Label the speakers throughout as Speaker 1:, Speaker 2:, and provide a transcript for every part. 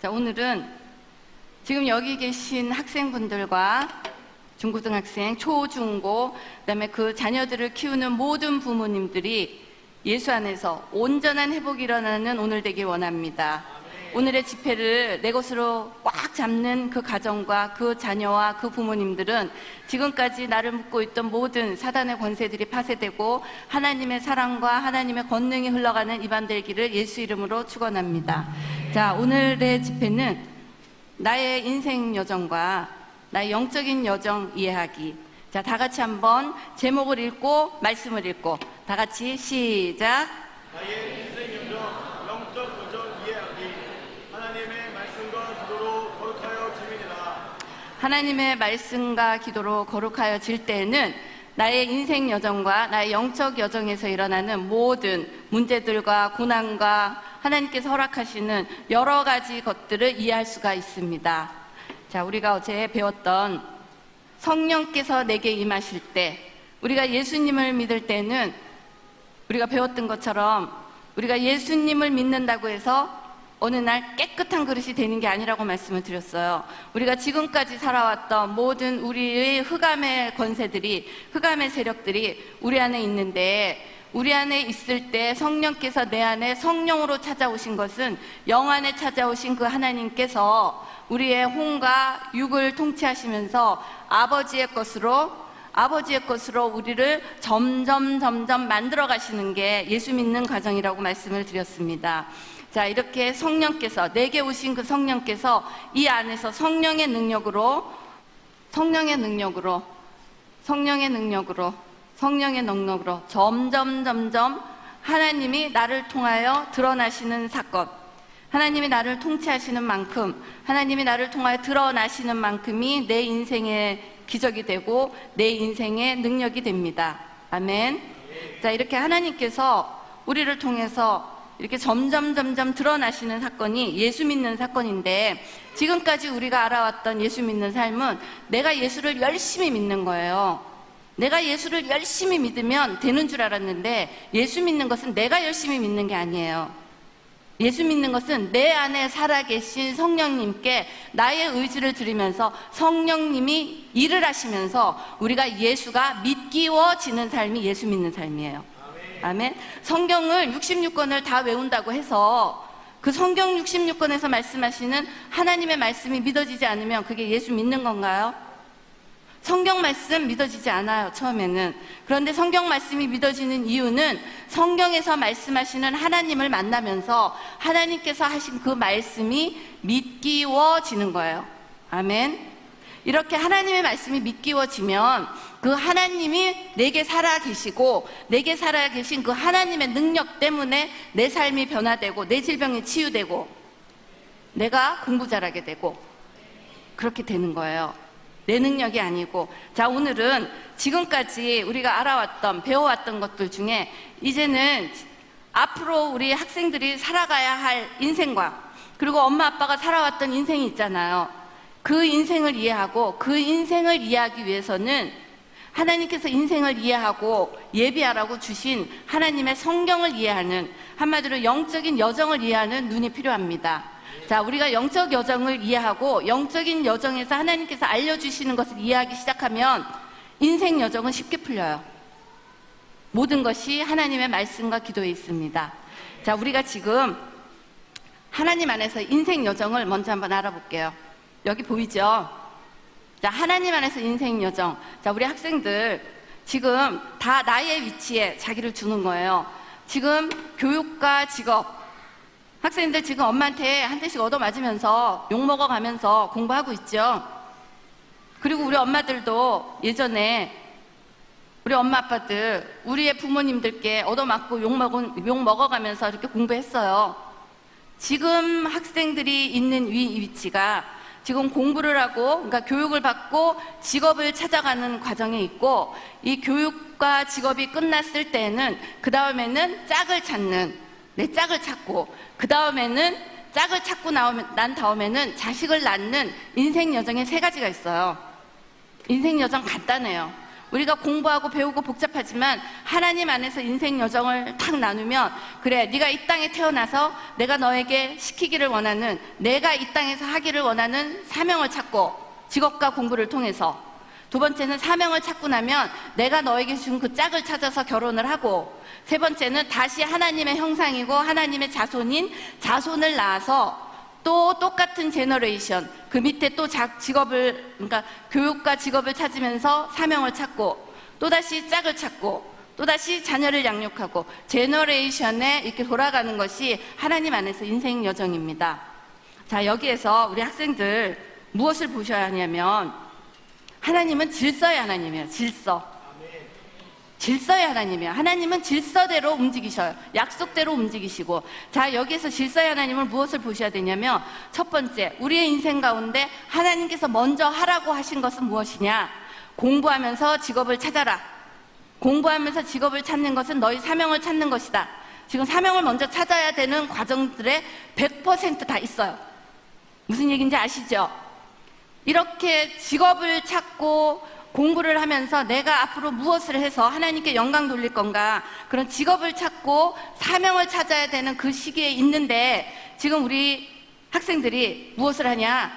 Speaker 1: 자, 오늘은 지금 여기 계신 학생분들과 중고등학생, 초, 중, 고, 그다음에 그 자녀들을 키우는 모든 부모님들이 예수 안에서 온전한 회복이 일어나는 오늘 되길 원합니다. 오늘의 집회를 내 것으로 꽉 잡는 그 가정과 그 자녀와 그 부모님들은 지금까지 나를 묶고 있던 모든 사단의 권세들이 파쇄되고 하나님의 사랑과 하나님의 권능이 흘러가는 입안 되기를 예수 이름으로 축원합니다. 자, 오늘의 집회는 나의 인생 여정과 나의 영적인 여정 이해하기. 자, 다 같이 한번 제목을 읽고 말씀을 읽고 다 같이 시작.
Speaker 2: 나의 인생 여정, 영적 여정 이해하기. 하나님의 말씀과 기도로 거룩하여 지민이다.
Speaker 1: 하나님의 말씀과 기도로 거룩하여 질 때에는 나의 인생 여정과 나의 영적 여정에서 일어나는 모든 문제들과 고난과 하나님께서 허락하시는 여러 가지 것들을 이해할 수가 있습니다. 자, 우리가 어제 배웠던 성령께서 내게 임하실 때, 우리가 예수님을 믿을 때는 우리가 배웠던 것처럼 우리가 예수님을 믿는다고 해서 어느 날 깨끗한 그릇이 되는 게 아니라고 말씀을 드렸어요. 우리가 지금까지 살아왔던 모든 우리의 흑암의 권세들이, 흑암의 세력들이 우리 안에 있는데, 우리 안에 있을 때 성령께서 내 안에 성령으로 찾아오신 것은 영 안에 찾아오신 그 하나님께서 우리의 혼과 육을 통치하시면서 아버지의 것으로 우리를 점점 만들어 가시는 게 예수 믿는 과정이라고 말씀을 드렸습니다. 자, 이렇게 성령께서, 내게 오신 그 성령께서 이 안에서 성령의 능력으로 점점 하나님이 나를 통하여 드러나시는 사건, 하나님이 나를 통치하시는 만큼, 하나님이 나를 통하여 드러나시는 만큼이 내 인생의 기적이 되고 내 인생의 능력이 됩니다. 아멘. 자, 이렇게 하나님께서 우리를 통해서 이렇게 점점 드러나시는 사건이 예수 믿는 사건인데, 지금까지 우리가 알아왔던 예수 믿는 삶은 내가 예수를 열심히 믿는 거예요. 내가 예수를 열심히 믿으면 되는 줄 알았는데, 예수 믿는 것은 내가 열심히 믿는 게 아니에요. 예수 믿는 것은 내 안에 살아계신 성령님께 나의 의지를 드리면서 성령님이 일을 하시면서 우리가 예수가 믿기워지는 삶이 예수 믿는 삶이에요. 아멘. 성경을 66권을 다 외운다고 해서 그 성경 66권에서 말씀하시는 하나님의 말씀이 믿어지지 않으면 그게 예수 믿는 건가요? 성경 말씀 믿어지지 않아요, 처음에는. 그런데 성경 말씀이 믿어지는 이유는 성경에서 말씀하시는 하나님을 만나면서 하나님께서 하신 그 말씀이 믿기워지는 거예요. 아멘. 이렇게 하나님의 말씀이 믿기워지면 그 하나님이 내게 살아계시고, 내게 살아계신 그 하나님의 능력 때문에 내 삶이 변화되고 내 질병이 치유되고 내가 공부 잘하게 되고 그렇게 되는 거예요. 내 능력이 아니고. 자, 오늘은 지금까지 우리가 알아왔던, 배워왔던 것들 중에 이제는 앞으로 우리 학생들이 살아가야 할 인생과, 그리고 엄마 아빠가 살아왔던 인생이 있잖아요. 그 인생을 이해하고, 그 인생을 이해하기 위해서는 하나님께서 인생을 이해하고 예비하라고 주신 하나님의 성경을 이해하는, 한마디로 영적인 여정을 이해하는 눈이 필요합니다. 자, 우리가 영적 여정을 이해하고 영적인 여정에서 하나님께서 알려주시는 것을 이해하기 시작하면 인생 여정은 쉽게 풀려요. 모든 것이 하나님의 말씀과 기도에 있습니다. 자, 우리가 지금 하나님 안에서 인생 여정을 먼저 한번 알아볼게요. 여기 보이죠? 자, 하나님 안에서 인생 여정. 자, 우리 학생들 지금 다 나의 위치에 자기를 주는 거예요. 지금 교육과 직업, 학생들 지금 엄마한테 한 대씩 얻어맞으면서 욕먹어가면서 공부하고 있죠. 그리고 우리 엄마들도 예전에 우리 엄마 아빠들, 우리의 부모님들께 얻어맞고 욕먹어가면서 이렇게 공부했어요. 지금 학생들이 있는 위치가 지금 공부를 하고, 그러니까 교육을 받고 직업을 찾아가는 과정에 있고, 이 교육과 직업이 끝났을 때는 그 다음에는 내 짝을 찾고, 그 다음에는 짝을 찾고 난 다음에는 자식을 낳는 인생 여정에 3가지가 있어요. 인생 여정 간단해요. 우리가 공부하고 배우고 복잡하지만 하나님 안에서 인생 여정을 탁 나누면, 그래, 네가 이 땅에 태어나서 내가 너에게 시키기를 원하는, 내가 이 땅에서 하기를 원하는 사명을 찾고, 직업과 공부를 통해서. 두 번째는 사명을 찾고 나면 내가 너에게 준 그 짝을 찾아서 결혼을 하고, 세 번째는 다시 하나님의 형상이고 하나님의 자손을 낳아서 또 똑같은 제너레이션, 그 밑에 또 직업을, 그러니까 교육과 직업을 찾으면서 사명을 찾고, 또다시 짝을 찾고, 또다시 자녀를 양육하고, 제너레이션에 이렇게 돌아가는 것이 하나님 안에서 인생 여정입니다. 자, 여기에서 우리 학생들 무엇을 보셔야 하냐면, 하나님은 질서의 하나님이에요. 질서의 하나님이에요. 하나님은 질서대로 움직이셔요. 약속대로 움직이시고. 자, 여기에서 질서의 하나님을 무엇을 보셔야 되냐면, 첫 번째, 우리의 인생 가운데 하나님께서 먼저 하라고 하신 것은 무엇이냐? 공부하면서 직업을 찾아라. 공부하면서 직업을 찾는 것은 너희 사명을 찾는 것이다. 지금 사명을 먼저 찾아야 되는 과정들에 100% 다 있어요. 무슨 얘기인지 아시죠? 이렇게 직업을 찾고 공부를 하면서 내가 앞으로 무엇을 해서 하나님께 영광 돌릴 건가, 그런 직업을 찾고 사명을 찾아야 되는 그 시기에 있는데, 지금 우리 학생들이 무엇을 하냐?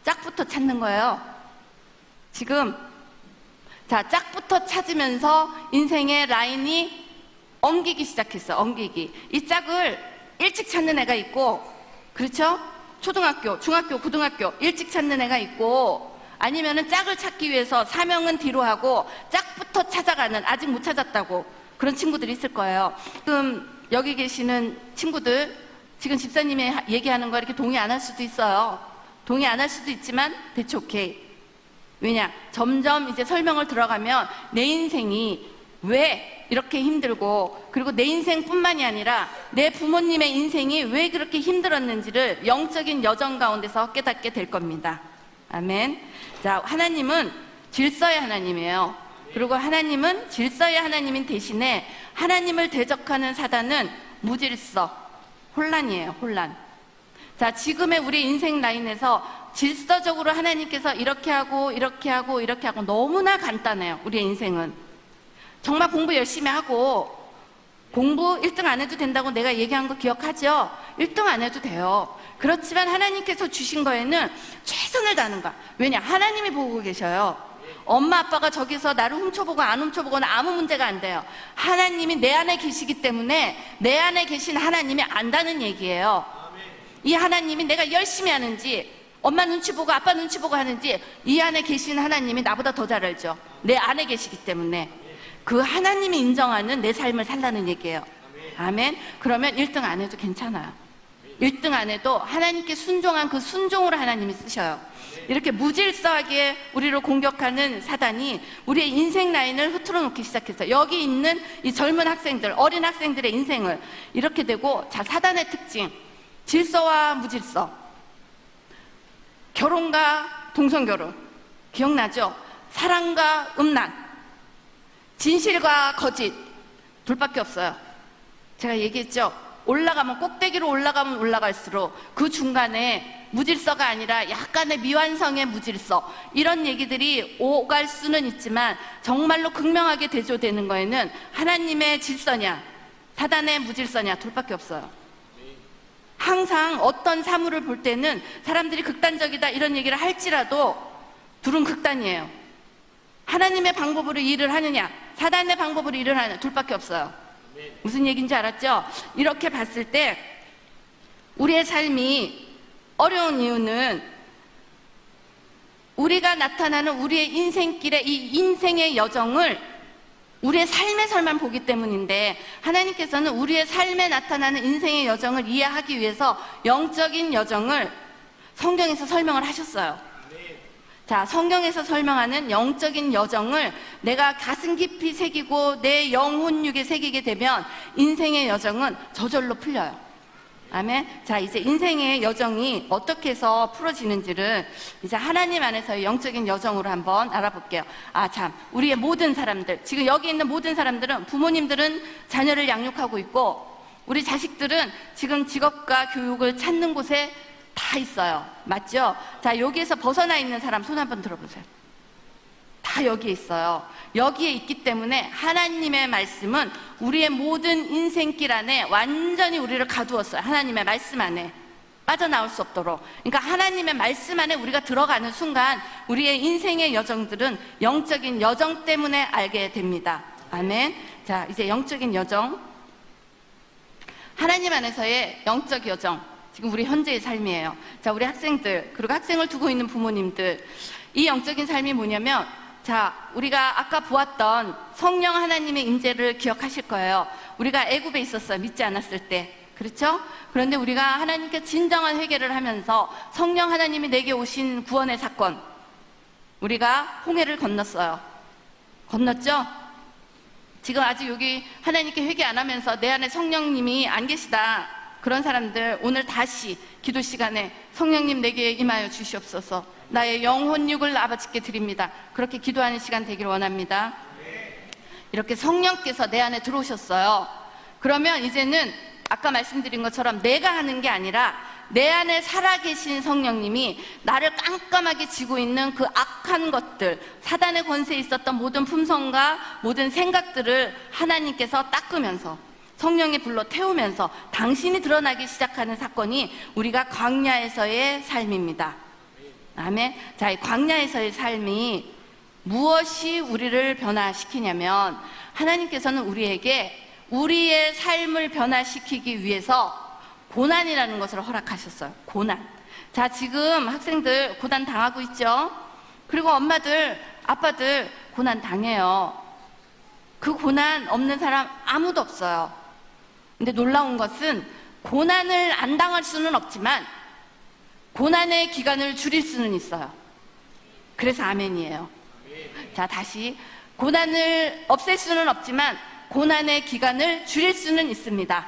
Speaker 1: 짝부터 찾는 거예요. 지금 자, 짝부터 찾으면서 인생의 라인이 엉기기 시작했어요. 엉기기. 이 짝을 일찍 찾는 애가 있고, 그렇죠? 초등학교, 중학교, 고등학교 일찍 찾는 애가 있고, 아니면은 짝을 찾기 위해서 사명은 뒤로 하고 짝부터 찾아가는, 아직 못 찾았다고 그런 친구들이 있을 거예요. 지금 여기 계시는 친구들, 지금 집사님이 얘기하는 거 이렇게 동의 안 할 수도 있어요. 동의 안 할 수도 있지만 that's okay. 왜냐? 점점 이제 설명을 들어가면 내 인생이 왜 이렇게 힘들고, 그리고 내 인생뿐만이 아니라 내 부모님의 인생이 왜 그렇게 힘들었는지를 영적인 여정 가운데서 깨닫게 될 겁니다. 아멘. 자, 하나님은 질서의 하나님이에요. 그리고 하나님은 질서의 하나님인 대신에 하나님을 대적하는 사단은 무질서, 혼란이에요. 혼란. 자, 지금의 우리 인생 라인에서 질서적으로 하나님께서 이렇게 하고 이렇게 하고 이렇게 하고, 너무나 간단해요. 우리의 인생은 정말 공부 열심히 하고, 공부 1등 안 해도 된다고 내가 얘기한 거 기억하죠? 1등 안 해도 돼요. 그렇지만 하나님께서 주신 거에는 최선을 다하는 거야. 왜냐? 하나님이 보고 계셔요. 엄마 아빠가 저기서 나를 훔쳐보고 안 훔쳐보거나 아무 문제가 안 돼요. 하나님이 내 안에 계시기 때문에 내 안에 계신 하나님이 안다는 얘기예요. 이 하나님이 내가 열심히 하는지, 엄마 눈치 보고 아빠 눈치 보고 하는지, 이 안에 계신 하나님이 나보다 더 잘 알죠. 내 안에 계시기 때문에. 그 하나님이 인정하는 내 삶을 살라는 얘기예요. 아멘. 그러면 1등 안 해도 괜찮아요. 1등 안 해도 하나님께 순종한 그 순종으로 하나님이 쓰셔요. 이렇게 무질서하게 우리를 공격하는 사단이 우리의 인생 라인을 흐트러 놓기 시작했어요. 여기 있는 이 젊은 학생들, 어린 학생들의 인생을 이렇게 되고, 자, 사단의 특징, 질서와 무질서, 결혼과 동성결혼, 기억나죠? 사랑과 음란, 진실과 거짓, 둘밖에 없어요. 제가 얘기했죠? 올라가면, 꼭대기로 올라가면 올라갈수록 그 중간에 무질서가 아니라 약간의 미완성의 무질서, 이런 얘기들이 오갈 수는 있지만 정말로 극명하게 대조되는 거에는 하나님의 질서냐 사단의 무질서냐 둘밖에 없어요. 항상 어떤 사물을 볼 때는 사람들이 극단적이다 이런 얘기를 할지라도 둘은 극단이에요. 하나님의 방법으로 일을 하느냐 사단의 방법으로 일을 하느냐 둘밖에 없어요. 무슨 얘기인지 알았죠? 이렇게 봤을 때 우리의 삶이 어려운 이유는 우리가 나타나는 우리의 인생길의 이 인생의 여정을 우리의 삶에서만 보기 때문인데, 하나님께서는 우리의 삶에 나타나는 인생의 여정을 이해하기 위해서 영적인 여정을 성경에서 설명을 하셨어요. 자, 성경에서 설명하는 영적인 여정을 내가 가슴 깊이 새기고 내 영혼육에 새기게 되면 인생의 여정은 저절로 풀려요. 아멘. 자, 이제 인생의 여정이 어떻게 해서 풀어지는지를 이제 하나님 안에서의 영적인 여정으로 한번 알아볼게요. 아, 참, 우리의 모든 사람들, 지금 여기 있는 모든 사람들은, 부모님들은 자녀를 양육하고 있고 우리 자식들은 지금 직업과 교육을 찾는 곳에 다 있어요. 맞죠? 자, 여기에서 벗어나 있는 사람 손 한번 들어보세요. 다 여기에 있어요. 여기에 있기 때문에 하나님의 말씀은 우리의 모든 인생길 안에 완전히 우리를 가두었어요. 하나님의 말씀 안에 빠져나올 수 없도록. 그러니까 하나님의 말씀 안에 우리가 들어가는 순간 우리의 인생의 여정들은 영적인 여정 때문에 알게 됩니다. 아멘. 자, 이제 영적인 여정, 하나님 안에서의 영적 여정, 지금 우리 현재의 삶이에요. 자, 우리 학생들, 그리고 학생을 두고 있는 부모님들, 이 영적인 삶이 뭐냐면, 자, 우리가 아까 보았던 성령 하나님의 임재를 기억하실 거예요. 우리가 애굽에 있었어요. 믿지 않았을 때. 그렇죠? 그런데 우리가 하나님께 진정한 회개를 하면서 성령 하나님이 내게 오신 구원의 사건, 우리가 홍해를 건넜어요. 건넜죠? 지금 아직 여기 하나님께 회개 안 하면서 내 안에 성령님이 안 계시다, 그런 사람들 오늘 다시 기도 시간에 성령님 내게 임하여 주시옵소서, 나의 영혼육을 아버지께 드립니다, 그렇게 기도하는 시간 되기를 원합니다. 이렇게 성령께서 내 안에 들어오셨어요. 그러면 이제는 아까 말씀드린 것처럼 내가 하는 게 아니라 내 안에 살아계신 성령님이 나를 깜깜하게 쥐고 있는 그 악한 것들, 사단의 권세에 있었던 모든 품성과 모든 생각들을 하나님께서 닦으면서 성령의 불로 태우면서 당신이 드러나기 시작하는 사건이 우리가 광야에서의 삶입니다. 아멘. 자, 이 광야에서의 삶이 무엇이 우리를 변화시키냐면, 하나님께서는 우리에게 우리의 삶을 변화시키기 위해서 고난이라는 것을 허락하셨어요. 고난. 자, 지금 학생들 고난 당하고 있죠? 그리고 엄마들, 아빠들 고난 당해요. 그 고난 없는 사람 아무도 없어요. 근데 놀라운 것은 고난을 안 당할 수는 없지만 고난의 기간을 줄일 수는 있어요. 그래서 아멘이에요. 자, 다시, 고난을 없앨 수는 없지만 고난의 기간을 줄일 수는 있습니다.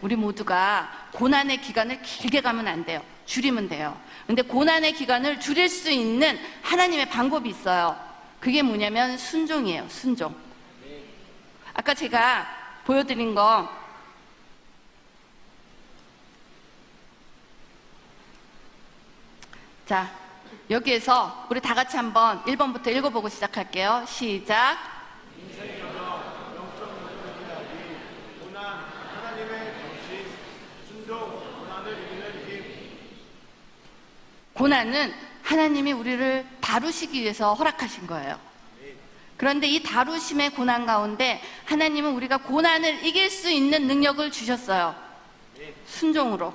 Speaker 1: 우리 모두가 고난의 기간을 길게 가면 안 돼요. 줄이면 돼요. 근데 고난의 기간을 줄일 수 있는 하나님의 방법이 있어요. 그게 뭐냐면 순종이에요. 순종. 아까 제가 보여드린 거, 자, 여기에서 우리 다 같이 한번 1번부터 읽어보고 시작할게요. 시작.
Speaker 2: 인생의 여정, 영적 여정이라니 고난, 하나님의 정신, 순종, 고난을 이기는 힘.
Speaker 1: 고난은 하나님이 우리를 다루시기 위해서 허락하신 거예요. 그런데 이 다루심의 고난 가운데 하나님은 우리가 고난을 이길 수 있는 능력을 주셨어요. 순종으로.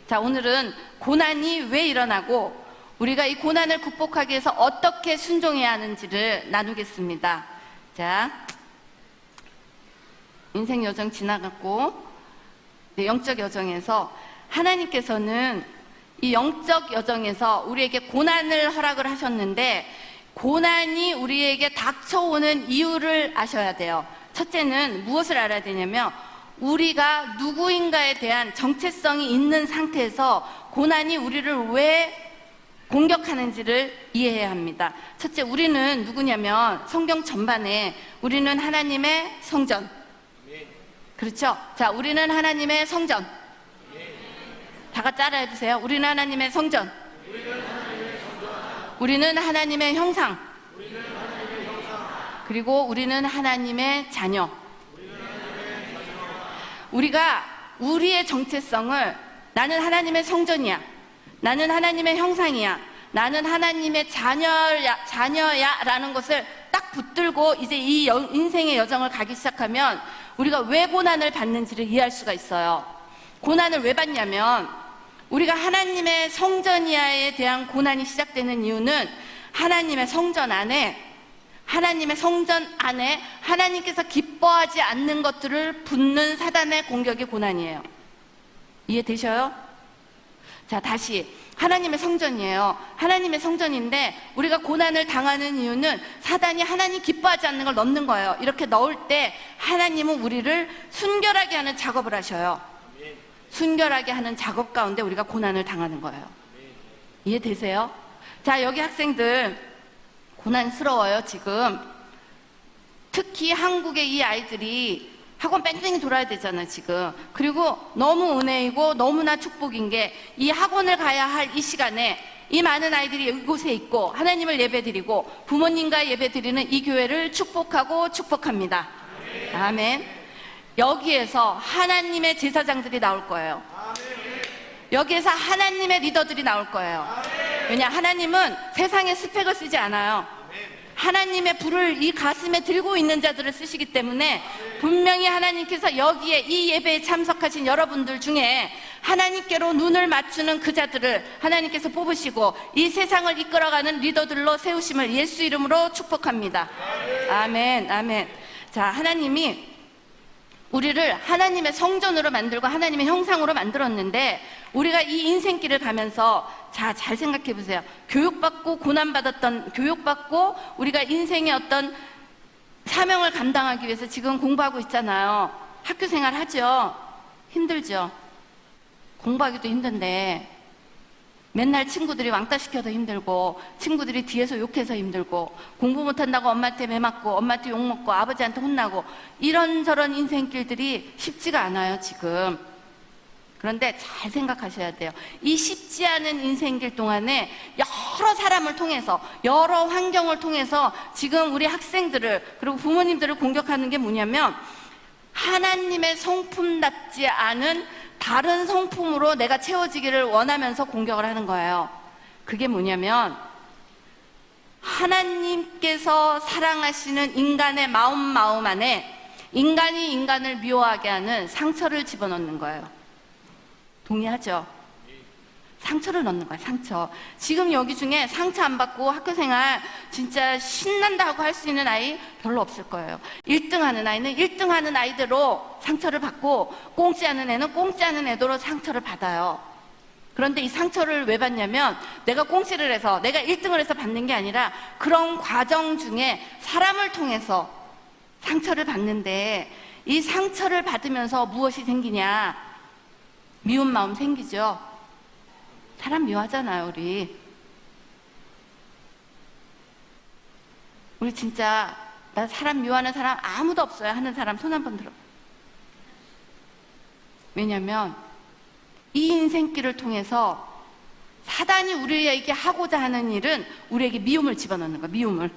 Speaker 1: 자, 오늘은 고난이 왜 일어나고 우리가 이 고난을 극복하기 위해서 어떻게 순종해야 하는지를 나누겠습니다. 자, 인생 여정 지나갔고, 영적 여정에서 하나님께서는 이 영적 여정에서 우리에게 고난을 허락을 하셨는데, 고난이 우리에게 닥쳐오는 이유를 아셔야 돼요. 첫째는 무엇을 알아야 되냐면, 우리가 누구인가에 대한 정체성이 있는 상태에서 고난이 우리를 왜 공격하는지를 이해해야 합니다. 첫째, 우리는 누구냐면 성경 전반에 우리는 하나님의 성전. 그렇죠? 자, 우리는 하나님의 성전. 다 같이 따라해 주세요. 우리는 하나님의 성전. 우리는 하나님의 형상. 그리고 우리는 하나님의 자녀. 우리가 우리의 정체성을 나는 하나님의 성전이야, 나는 하나님의 형상이야, 나는 하나님의 자녀야 라는 것을 딱 붙들고 이제 이 인생의 여정을 가기 시작하면 우리가 왜 고난을 받는지를 이해할 수가 있어요. 고난을 왜 받냐면, 우리가 하나님의 성전이야에 대한 고난이 시작되는 이유는 하나님의 성전 안에 하나님께서 기뻐하지 않는 것들을 붙는 사단의 공격이 고난이에요. 이해되셔요? 자, 다시, 하나님의 성전이에요. 하나님의 성전인데 우리가 고난을 당하는 이유는 사단이 하나님 기뻐하지 않는 걸 넣는 거예요. 이렇게 넣을 때 하나님은 우리를 순결하게 하는 작업을 하셔요. 순결하게 하는 작업 가운데 우리가 고난을 당하는 거예요. 이해되세요? 자, 여기 학생들 고난스러워요, 지금. 특히 한국의 이 아이들이 학원 뺑뺑이 돌아야 되잖아요, 지금. 그리고 너무 은혜이고 너무나 축복인 게, 이 학원을 가야 할 이 시간에 이 많은 아이들이 이곳에 있고 하나님을 예배드리고 부모님과 예배드리는 이 교회를 축복하고 축복합니다. 아멘. 여기에서 하나님의 제사장들이 나올 거예요. 여기에서 하나님의 리더들이 나올 거예요. 왜냐, 하나님은 세상의 스펙을 쓰지 않아요. 하나님의 불을 이 가슴에 들고 있는 자들을 쓰시기 때문에 분명히 하나님께서 여기에 이 예배에 참석하신 여러분들 중에 하나님께로 눈을 맞추는 그 자들을 하나님께서 뽑으시고 이 세상을 이끌어가는 리더들로 세우심을 예수 이름으로 축복합니다. 아멘, 아멘. 자, 하나님이 우리를 하나님의 성전으로 만들고 하나님의 형상으로 만들었는데 우리가 이 인생길을 가면서 자, 잘 생각해 보세요. 교육받고 고난받았던, 교육받고 우리가 인생의 어떤 사명을 감당하기 위해서 지금 공부하고 있잖아요. 학교 생활 하죠? 힘들죠? 공부하기도 힘든데 맨날 친구들이 왕따 시켜서 힘들고 친구들이 뒤에서 욕해서 힘들고 공부 못한다고 엄마한테 매맞고 엄마한테 욕먹고 아버지한테 혼나고 이런저런 인생길들이 쉽지가 않아요 지금. 그런데 잘 생각하셔야 돼요. 이 쉽지 않은 인생길 동안에 여러 사람을 통해서 여러 환경을 통해서 지금 우리 학생들을 그리고 부모님들을 공격하는 게 뭐냐면 하나님의 성품답지 않은 다른 성품으로 내가 채워지기를 원하면서 공격을 하는 거예요. 그게 뭐냐면 하나님께서 사랑하시는 인간의 마음 안에 인간이 인간을 미워하게 하는 상처를 집어넣는 거예요. 동의하죠? 상처를 넣는 거야, 상처. 지금 여기 중에 상처 안 받고 학교 생활 진짜 신난다 하고 할 수 있는 아이 별로 없을 거예요. 1등 하는 아이는 1등 하는 아이대로 상처를 받고 꽁찌 하는 애는 꽁찌 하는 애대로 상처를 받아요. 그런데 이 상처를 왜 받냐면 내가 꽁찌를 해서 내가 1등을 해서 받는 게 아니라 그런 과정 중에 사람을 통해서 상처를 받는데 이 상처를 받으면서 무엇이 생기냐? 미운 마음 생기죠? 사람 미워하잖아요, 우리 진짜 나 사람 미워하는 사람 아무도 없어요 하는 사람 손 한번 들어. 왜냐면 이 인생길을 통해서 사단이 우리에게 하고자 하는 일은 우리에게 미움을 집어넣는 거야. 미움을,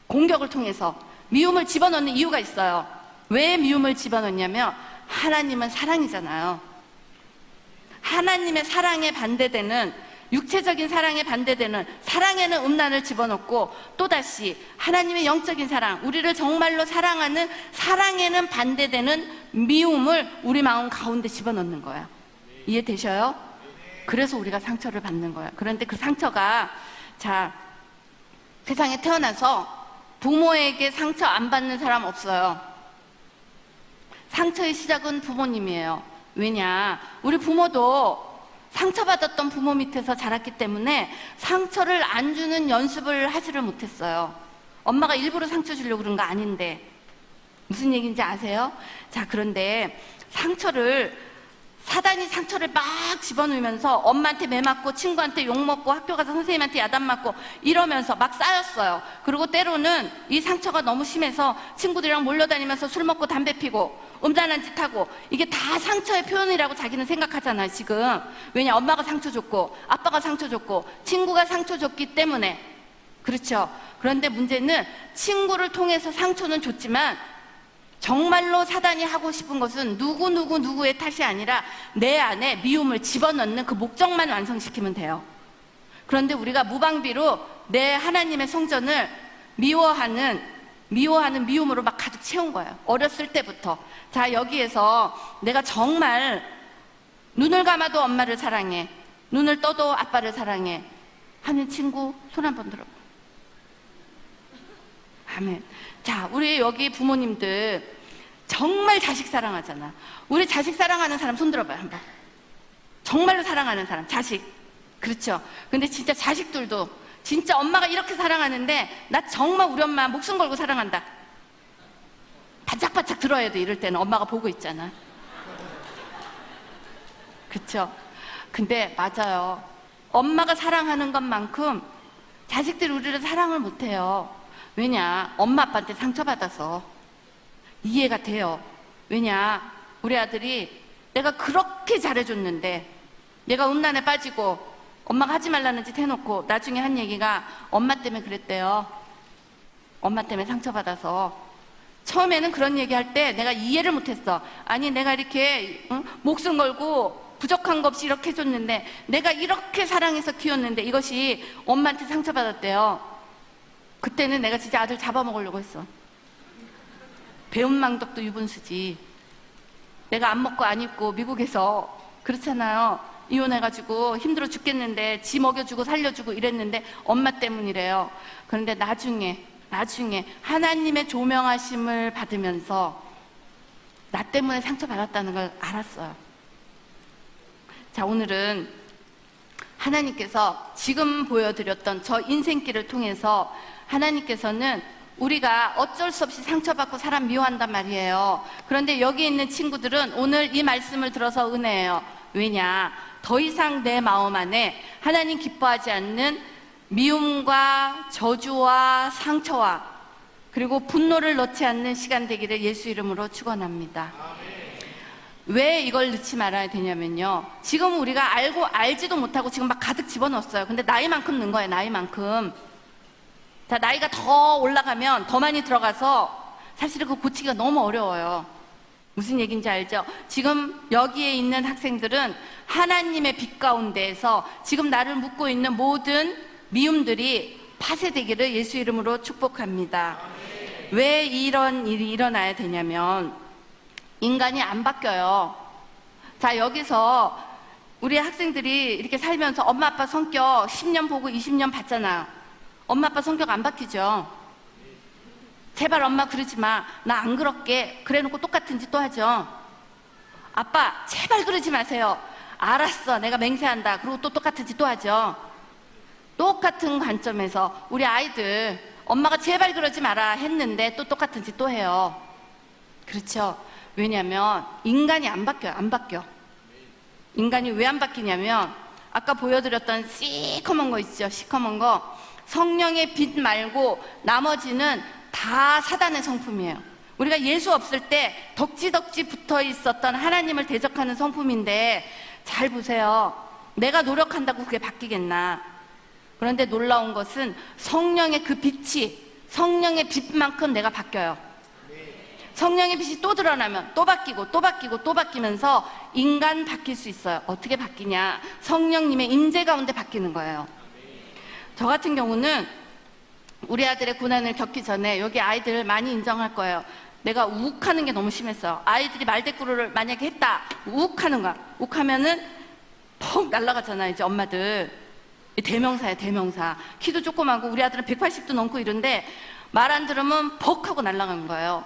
Speaker 1: 공격을 통해서 미움을 집어넣는 이유가 있어요. 왜 미움을 집어넣냐면 하나님은 사랑이잖아요. 하나님의 사랑에 반대되는, 육체적인 사랑에 반대되는 사랑에는 음란을 집어넣고 또다시 하나님의 영적인 사랑, 우리를 정말로 사랑하는 사랑에는 반대되는 미움을 우리 마음 가운데 집어넣는 거야. 이해되셔요? 그래서 우리가 상처를 받는 거야. 그런데 그 상처가, 자, 세상에 태어나서 부모에게 상처 안 받는 사람 없어요. 상처의 시작은 부모님이에요. 왜냐, 우리 부모도 상처받았던 부모 밑에서 자랐기 때문에 상처를 안 주는 연습을 하지를 못했어요. 엄마가 일부러 상처 주려고 그런 거 아닌데. 무슨 얘기인지 아세요? 자, 그런데 사단이 상처를 막 집어넣으면서 엄마한테 매맞고 친구한테 욕먹고 학교 가서 선생님한테 야단맞고 이러면서 막 쌓였어요. 그리고 때로는 이 상처가 너무 심해서 친구들이랑 몰려다니면서 술 먹고 담배 피고 음란한 짓 하고, 이게 다 상처의 표현이라고 자기는 생각하잖아요 지금. 왜냐, 엄마가 상처 줬고 아빠가 상처 줬고 친구가 상처 줬기 때문에. 그렇죠. 그런데 문제는 친구를 통해서 상처는 줬지만 정말로 사단이 하고 싶은 것은 누구의 탓이 아니라 내 안에 미움을 집어넣는 그 목적만 완성시키면 돼요. 그런데 우리가 무방비로 내 하나님의 성전을 미워하는 미움으로 막 가득 채운 거예요. 어렸을 때부터. 자, 여기에서 내가 정말 눈을 감아도 엄마를 사랑해, 눈을 떠도 아빠를 사랑해 하는 친구 손 한번 들어봐. 아멘. 자, 우리 여기 부모님들 정말 자식 사랑하잖아. 우리 자식 사랑하는 사람 손 들어봐요 한번. 정말로 사랑하는 사람, 자식. 그렇죠. 근데 진짜 자식들도 진짜 엄마가 이렇게 사랑하는데 나 정말 우리 엄마 목숨 걸고 사랑한다. 바짝바짝 들어야 돼. 이럴 때는 엄마가 보고 있잖아. 그렇죠. 근데 맞아요. 엄마가 사랑하는 것만큼 자식들이 우리를 사랑을 못해요. 왜냐, 엄마 아빠한테 상처받아서. 이해가 돼요. 왜냐, 우리 아들이 내가 그렇게 잘해줬는데, 내가 음란에 빠지고 엄마가 하지 말라는 짓 해놓고 나중에 한 얘기가 엄마 때문에 그랬대요. 엄마 때문에 상처받아서. 처음에는 그런 얘기할 때 내가 이해를 못했어. 아니 내가 이렇게 목숨 걸고 부족한 거 없이 이렇게 해줬는데, 내가 이렇게 사랑해서 키웠는데 이것이 엄마한테 상처받았대요. 그때는 내가 진짜 아들 잡아먹으려고 했어. 배은망덕도 유분수지. 내가 안 먹고 안 입고 미국에서 그렇잖아요. 이혼해가지고 힘들어 죽겠는데 지 먹여주고 살려주고 이랬는데 엄마 때문이래요. 그런데 나중에 하나님의 조명하심을 받으면서 나 때문에 상처받았다는 걸 알았어요. 자, 오늘은 하나님께서 지금 보여드렸던 저 인생길을 통해서 하나님께서는 우리가 어쩔 수 없이 상처받고 사람 미워한단 말이에요. 그런데 여기 있는 친구들은 오늘 이 말씀을 들어서 은혜예요. 왜냐? 더 이상 내 마음 안에 하나님 기뻐하지 않는 미움과 저주와 상처와 그리고 분노를 넣지 않는 시간 되기를 예수 이름으로 축원합니다. 왜 이걸 넣지 말아야 되냐면요, 지금 우리가 알지도 못하고 지금 막 가득 집어넣었어요. 근데 나이만큼 넣은 거예요. 나이만큼. 자, 나이가 더 올라가면 더 많이 들어가서 사실은 그거 고치기가 너무 어려워요. 무슨 얘기인지 알죠? 지금 여기에 있는 학생들은 하나님의 빛 가운데에서 지금 나를 묶고 있는 모든 미움들이 파쇄되기를 예수 이름으로 축복합니다. 왜 이런 일이 일어나야 되냐면 인간이 안 바뀌어요. 자, 여기서 우리 학생들이 이렇게 살면서 엄마 아빠 성격 10년 보고 20년 봤잖아요. 엄마 아빠 성격 안 바뀌죠. 제발 엄마 그러지 마. 나 안 그럴게. 그래놓고 똑같은 짓 또 하죠. 아빠 제발 그러지 마세요. 알았어, 내가 맹세한다. 그리고 또 똑같은 짓 또 하죠. 똑같은 관점에서 우리 아이들 엄마가 제발 그러지 마라 했는데 또 똑같은 짓 또 해요. 그렇죠. 왜냐면 인간이 안 바뀌어요. 안 바뀌어. 인간이 왜 안 바뀌냐면 아까 보여드렸던 시커먼 거 있죠. 시커먼 거. 성령의 빛 말고 나머지는 다 사단의 성품이에요. 우리가 예수 없을 때 덕지덕지 붙어 있었던 하나님을 대적하는 성품인데, 잘 보세요. 내가 노력한다고 그게 바뀌겠나? 그런데 놀라운 것은 성령의 그 빛이, 성령의 빛만큼 내가 바뀌어요. 성령의 빛이 또 드러나면 또 바뀌고 또 바뀌고 또 바뀌면서 인간 바뀔 수 있어요. 어떻게 바뀌냐? 성령님의 임재 가운데 바뀌는 거예요. 저 같은 경우는 우리 아들의 고난을 겪기 전에 여기 아이들 많이 인정할 거예요. 내가 욱하는 게 너무 심했어요. 아이들이 말대꾸를 만약에 했다, 욱하는 거야. 욱하면은 퍽 날아가잖아. 이제 엄마들 대명사야, 대명사. 키도 조그마고 우리 아들은 180도 넘고 이런데 말 안 들으면 퍽 하고 날아가는 거예요.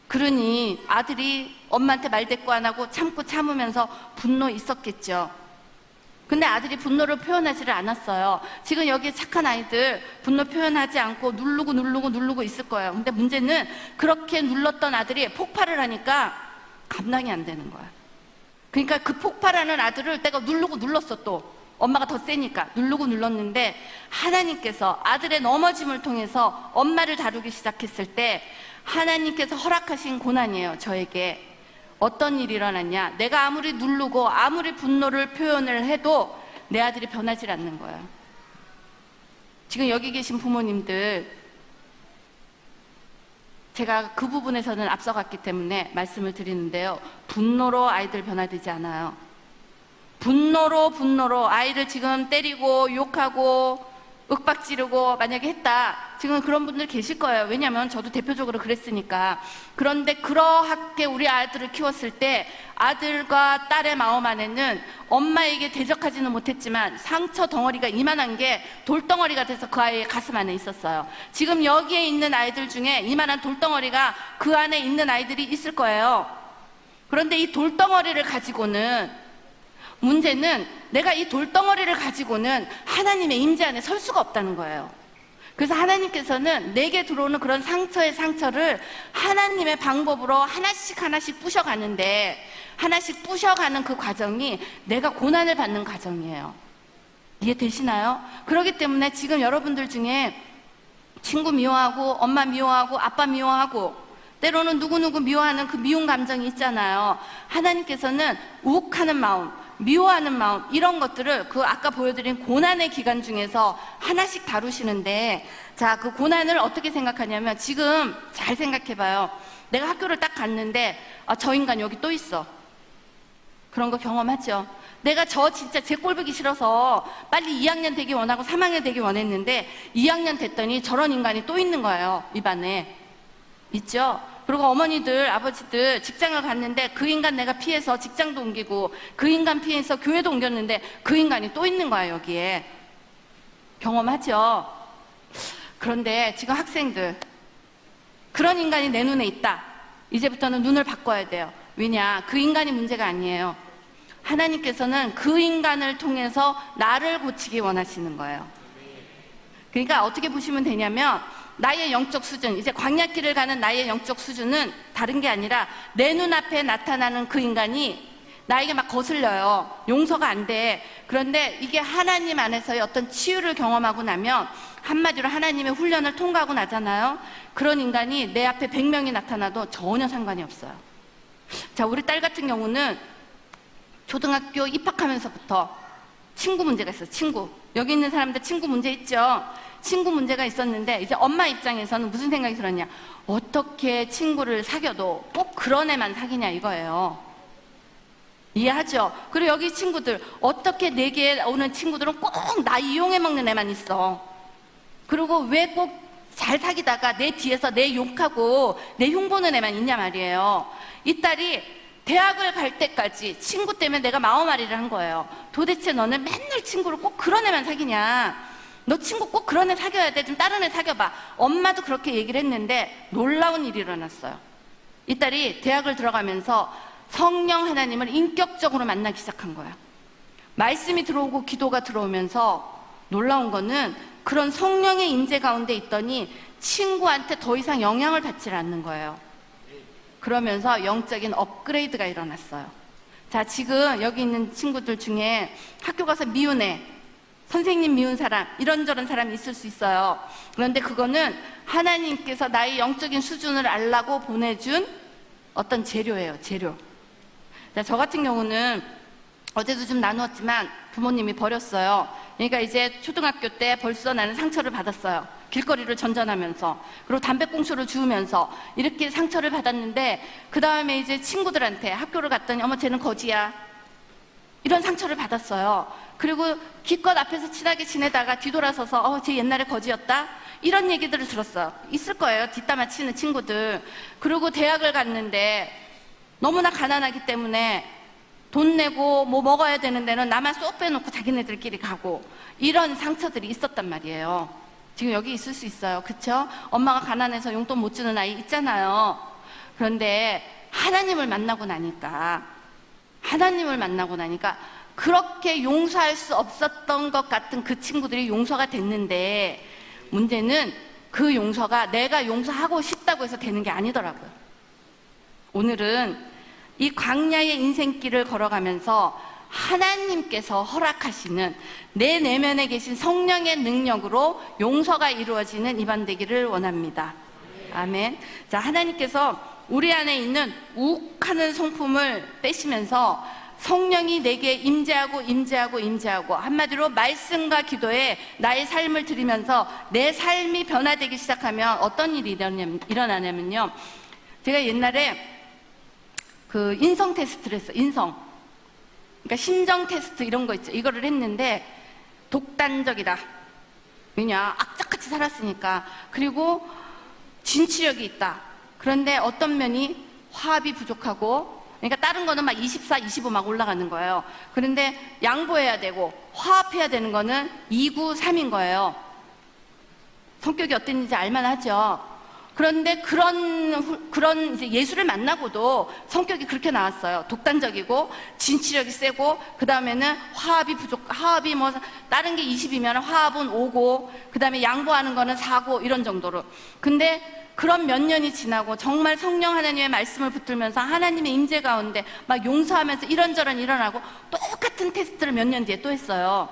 Speaker 1: 그러니 아들이 엄마한테 말대꾸 안 하고 참으면서 분노 있었겠죠. 근데 아들이 분노를 표현하지를 않았어요. 지금 여기 착한 아이들 분노 표현하지 않고 누르고 있을 거예요. 근데 문제는 그렇게 눌렀던 아들이 폭발을 하니까 감당이 안 되는 거야. 그러니까 그 폭발하는 아들을 내가 눌렀어. 또 엄마가 더 세니까 눌렀는데, 하나님께서 아들의 넘어짐을 통해서 엄마를 다루기 시작했을 때 하나님께서 허락하신 고난이에요. 저에게 어떤 일이 일어났냐? 내가 아무리 누르고 아무리 분노를 표현을 해도 내 아들이 변하지 않는 거예요. 지금 여기 계신 부모님들, 제가 그 부분에서는 앞서갔기 때문에 말씀을 드리는데요, 분노로 아이들 변화되지 않아요. 분노로 아이를 지금 때리고 욕하고 윽박지르고 만약에 했다, 지금 그런 분들 계실 거예요. 왜냐하면 저도 대표적으로 그랬으니까. 그런데 그러하게 우리 아들을 키웠을 때 아들과 딸의 마음 안에는 엄마에게 대적하지는 못했지만 상처 덩어리가 이만한 게 돌덩어리가 돼서 그 아이의 가슴 안에 있었어요. 지금 여기에 있는 아이들 중에 이만한 돌덩어리가 그 안에 있는 아이들이 있을 거예요. 그런데 이 돌덩어리를 가지고는, 문제는 내가 이 돌덩어리를 가지고는 하나님의 임재 안에 설 수가 없다는 거예요. 그래서 하나님께서는 내게 들어오는 그런 상처를 하나님의 방법으로 하나씩 부셔가는데, 하나씩 부셔가는 그 과정이 내가 고난을 받는 과정이에요. 이해되시나요? 그렇기 때문에 지금 여러분들 중에 친구 미워하고 엄마 미워하고 아빠 미워하고 때로는 누구누구 미워하는 그 미운 감정이 있잖아요. 하나님께서는 욱하는 마음, 미워하는 마음, 이런 것들을 그 아까 보여드린 고난의 기간 중에서 하나씩 다루시는데, 자, 그 고난을 어떻게 생각하냐면, 지금 잘 생각해봐요. 내가 학교를 딱 갔는데, 저 인간 여기 또 있어. 그런 거 경험하죠? 내가 진짜 제 꼴 보기 싫어서 빨리 2학년 되기 원하고 3학년 되기 원했는데 2학년 됐더니 저런 인간이 또 있는 거예요, 입안에. 있죠? 그리고 어머니들, 아버지들 직장을 갔는데 그 인간 내가 피해서 직장도 옮기고 그 인간 피해서 교회도 옮겼는데 그 인간이 또 있는 거야, 여기에. 경험하죠? 그런데 지금 학생들, 그런 인간이 내 눈에 있다. 이제부터는 눈을 바꿔야 돼요. 왜냐? 그 인간이 문제가 아니에요. 하나님께서는 그 인간을 통해서 나를 고치기 원하시는 거예요. 그러니까 어떻게 보시면 되냐면, 나의 영적 수준, 이제 광야길을 가는 나의 영적 수준은 다른 게 아니라 내 눈앞에 나타나는 그 인간이 나에게 막 거슬려요. 용서가 안 돼. 그런데 이게 하나님 안에서의 어떤 치유를 경험하고 나면, 한마디로 하나님의 훈련을 통과하고 나잖아요. 그런 인간이 내 앞에 100명이 나타나도 전혀 상관이 없어요. 자, 우리 딸 같은 경우는 초등학교 입학하면서부터 친구 문제가 있어요. 친구. 여기 있는 사람들 친구 문제 있죠? 친구 문제가 있었는데, 이제 엄마 입장에서는 무슨 생각이 들었냐? 어떻게 친구를 사귀어도 꼭 그런 애만 사귀냐, 이거예요. 이해하죠? 그리고 여기 친구들, 어떻게 내게 오는 친구들은 꼭 나 이용해 먹는 애만 있어. 그리고 왜 꼭 잘 사귀다가 내 뒤에서 내 욕하고 내 흉보는 애만 있냐 말이에요. 이 딸이 대학을 갈 때까지 친구 때문에 내가 마음앓이를 한 거예요. 도대체 너는 맨날 친구를 꼭 그런 애만 사귀냐? 너 친구 꼭 그런 애 사귀어야 돼. 좀 다른 애 사귀어봐. 엄마도 그렇게 얘기를 했는데 놀라운 일이 일어났어요. 이 딸이 대학을 들어가면서 성령 하나님을 인격적으로 만나기 시작한 거야. 말씀이 들어오고 기도가 들어오면서 놀라운 거는 그런 성령의 임재 가운데 있더니 친구한테 더 이상 영향을 받지 않는 거예요. 그러면서 영적인 업그레이드가 일어났어요. 자, 지금 여기 있는 친구들 중에 학교 가서 미운 애, 선생님 미운 사람, 이런저런 사람이 있을 수 있어요. 그런데 그거는 하나님께서 나의 영적인 수준을 알라고 보내준 어떤 재료예요, 재료. 자, 저 같은 경우는 어제도 좀 나누었지만 부모님이 버렸어요. 그러니까 이제 초등학교 때 벌써 나는 상처를 받았어요. 길거리를 전전하면서, 그리고 담배꽁초를 주우면서 이렇게 상처를 받았는데, 그 다음에 이제 친구들한테 학교를 갔더니 어머 쟤는 거지야, 이런 상처를 받았어요. 그리고 기껏 앞에서 친하게 지내다가 뒤돌아서서 쟤 옛날에 거지였다, 이런 얘기들을 들었어요. 있을 거예요, 뒷담화 치는 친구들. 그리고 대학을 갔는데 너무나 가난하기 때문에 돈 내고 뭐 먹어야 되는 데는 나만 쏙 빼놓고 자기네들끼리 가고, 이런 상처들이 있었단 말이에요. 지금 여기 있을 수 있어요. 그쵸? 엄마가 가난해서 용돈 못 주는 아이 있잖아요. 그런데 하나님을 만나고 나니까 그렇게 용서할 수 없었던 것 같은 그 친구들이 용서가 됐는데, 문제는 그 용서가 내가 용서하고 싶다고 해서 되는 게 아니더라고요. 오늘은 이 광야의 인생길을 걸어가면서 하나님께서 허락하시는 내 내면에 계신 성령의 능력으로 용서가 이루어지는 이반 되기를 원합니다. 아멘. 자, 하나님께서 우리 안에 있는 욱하는 성품을 빼시면서 성령이 내게 임재하고 한마디로 말씀과 기도에 나의 삶을 드리면서 내 삶이 변화되기 시작하면 어떤 일이 일어나냐면요. 제가 옛날에 그 인성 테스트를 했어요. 그러니까 심정 테스트 이런 거 있죠. 이거를 했는데 독단적이다. 왜냐? 악착같이 살았으니까. 그리고 진취력이 있다. 그런데 어떤 면이 화합이 부족하고, 그러니까 다른 거는 막 24, 25 막 올라가는 거예요. 그런데 양보해야 되고 화합해야 되는 거는 2, 9, 3인 거예요. 성격이 어땠는지 알만하죠. 그런데 그런 이제 예수를 만나고도 성격이 그렇게 나왔어요. 독단적이고 진취력이 세고, 그 다음에는 화합이 뭐 다른 게 20이면 화합은 5고, 그 다음에 양보하는 거는 4고, 이런 정도로. 근데 그런 몇 년이 지나고 정말 성령 하나님의 말씀을 붙들면서 하나님의 임재 가운데 막 용서하면서 이런저런 일어나고, 똑같은 테스트를 몇 년 뒤에 또 했어요.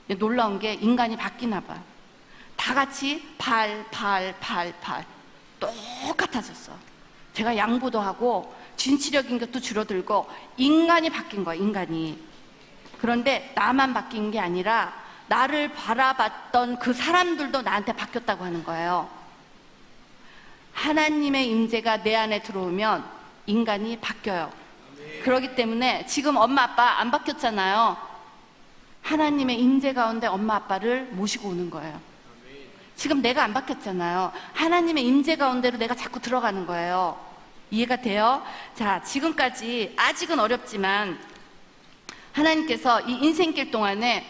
Speaker 1: 놀라운 게 인간이 바뀌나 봐요. 다 같이 발 똑같아졌어. 제가 양보도 하고 진취력인 것도 줄어들고 인간이 바뀐 거야, 인간이. 그런데 나만 바뀐 게 아니라 나를 바라봤던 그 사람들도 나한테 바뀌었다고 하는 거예요. 하나님의 임재가 내 안에 들어오면 인간이 바뀌어요. 그렇기 때문에 지금 엄마 아빠 안 바뀌었잖아요. 하나님의 임재 가운데 엄마 아빠를 모시고 오는 거예요. 지금 내가 안 바뀌었잖아요. 하나님의 임재 가운데로 내가 자꾸 들어가는 거예요. 이해가 돼요? 자, 지금까지 아직은 어렵지만 하나님께서 이 인생길 동안에,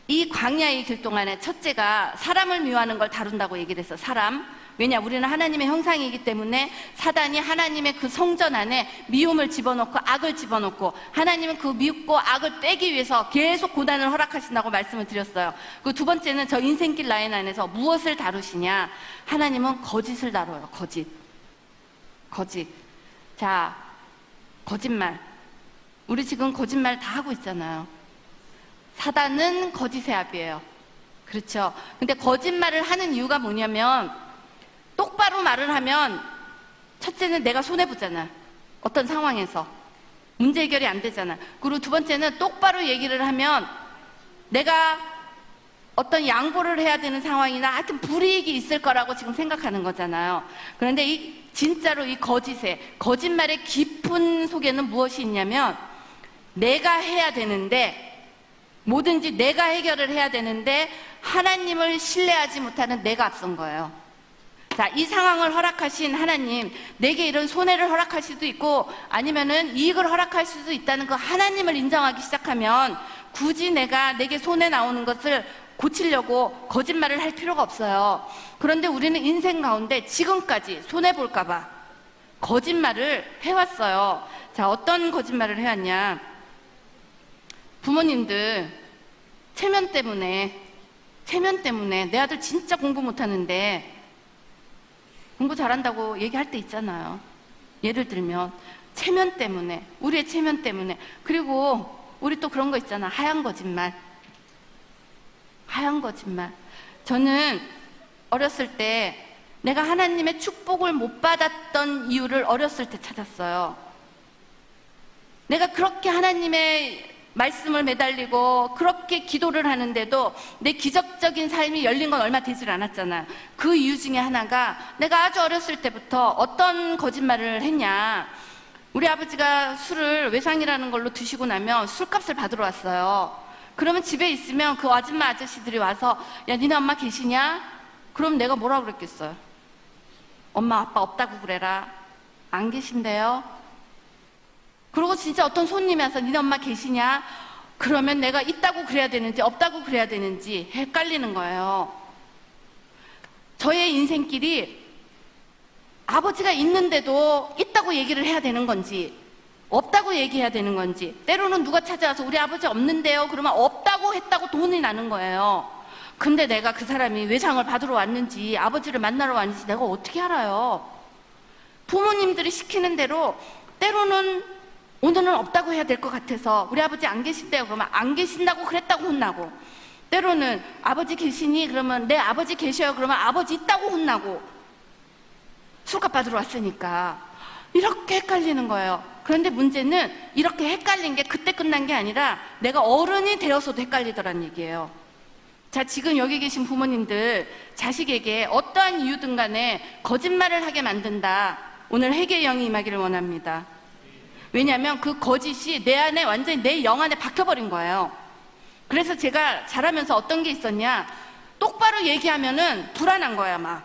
Speaker 1: 이 광야의 길 동안에 첫째가 사람을 미워하는 걸 다룬다고 얘기를 했어요. 사람. 왜냐, 우리는 하나님의 형상이기 때문에 사단이 하나님의 그 성전 안에 미움을 집어넣고 악을 집어넣고, 하나님은 그 미움고 악을 빼기 위해서 계속 고난을 허락하신다고 말씀을 드렸어요. 그 두 번째는 저 인생길 라인 안에서 무엇을 다루시냐, 하나님은 거짓을 다뤄요. 거짓. 자, 거짓말. 우리 지금 거짓말 다 하고 있잖아요. 사단은 거짓의 아비예요. 그렇죠? 근데 거짓말을 하는 이유가 뭐냐면, 똑바로 말을 하면 첫째는 내가 손해보잖아. 어떤 상황에서 문제 해결이 안 되잖아. 그리고 두 번째는 똑바로 얘기를 하면 내가 어떤 양보를 해야 되는 상황이나 하여튼 불이익이 있을 거라고 지금 생각하는 거잖아요. 그런데 진짜로 이 거짓말의 깊은 속에는 무엇이 있냐면, 내가 해야 되는데, 뭐든지 내가 해결을 해야 되는데 하나님을 신뢰하지 못하는 내가 앞선 거예요. 자, 이 상황을 허락하신 하나님, 내게 이런 손해를 허락할 수도 있고 아니면은 이익을 허락할 수도 있다는 그 하나님을 인정하기 시작하면 굳이 내게 손해 나오는 것을 고치려고 거짓말을 할 필요가 없어요. 그런데 우리는 인생 가운데 지금까지 손해볼까 봐 거짓말을 해왔어요. 자, 어떤 거짓말을 해왔냐. 부모님들 체면 때문에 내 아들 진짜 공부 못하는데 공부 잘한다고 얘기할 때 있잖아요. 예를 들면 체면 때문에, 우리의 체면 때문에. 그리고 우리 또 그런 거 있잖아. 하얀 거짓말. 저는 어렸을 때 내가 하나님의 축복을 못 받았던 이유를 어렸을 때 찾았어요. 내가 그렇게 하나님의 말씀을 매달리고 그렇게 기도를 하는데도 내 기적적인 삶이 열린 건 얼마 되질 않았잖아. 그 이유 중에 하나가, 내가 아주 어렸을 때부터 어떤 거짓말을 했냐. 우리 아버지가 술을 외상이라는 걸로 드시고 나면 술값을 받으러 왔어요. 그러면 집에 있으면 그 아줌마 아저씨들이 와서, 야, 니네 엄마 계시냐? 그럼 내가 뭐라 그랬겠어요? 엄마 아빠 없다고 그래라. 안 계신데요? 그리고 진짜 어떤 손님이 와서 니네 엄마 계시냐? 그러면 내가 있다고 그래야 되는지 없다고 그래야 되는지 헷갈리는 거예요. 저의 인생길이 아버지가 있는데도 있다고 얘기를 해야 되는 건지 없다고 얘기해야 되는 건지, 때로는 누가 찾아와서 우리 아버지 없는데요 그러면 없다고 했다고 돈이 나는 거예요. 근데 내가 그 사람이 외상을 받으러 왔는지 아버지를 만나러 왔는지 내가 어떻게 알아요? 부모님들이 시키는 대로 때로는 오늘은 없다고 해야 될 것 같아서 우리 아버지 안 계신대요 그러면 안 계신다고 그랬다고 혼나고, 때로는 아버지 계시니 그러면 내 아버지 계셔요 그러면 아버지 있다고 혼나고, 술값 받으러 왔으니까 이렇게 헷갈리는 거예요. 그런데 문제는 이렇게 헷갈린 게 그때 끝난 게 아니라 내가 어른이 되어서도 헷갈리더란 얘기예요. 자, 지금 여기 계신 부모님들, 자식에게 어떠한 이유든 간에 거짓말을 하게 만든다, 오늘 회개의 영이 임하기를 원합니다. 왜냐하면 그 거짓이 내 안에 완전히 내 영 안에 박혀버린 거예요. 그래서 제가 자라면서 어떤 게 있었냐, 똑바로 얘기하면은 불안한 거야. 막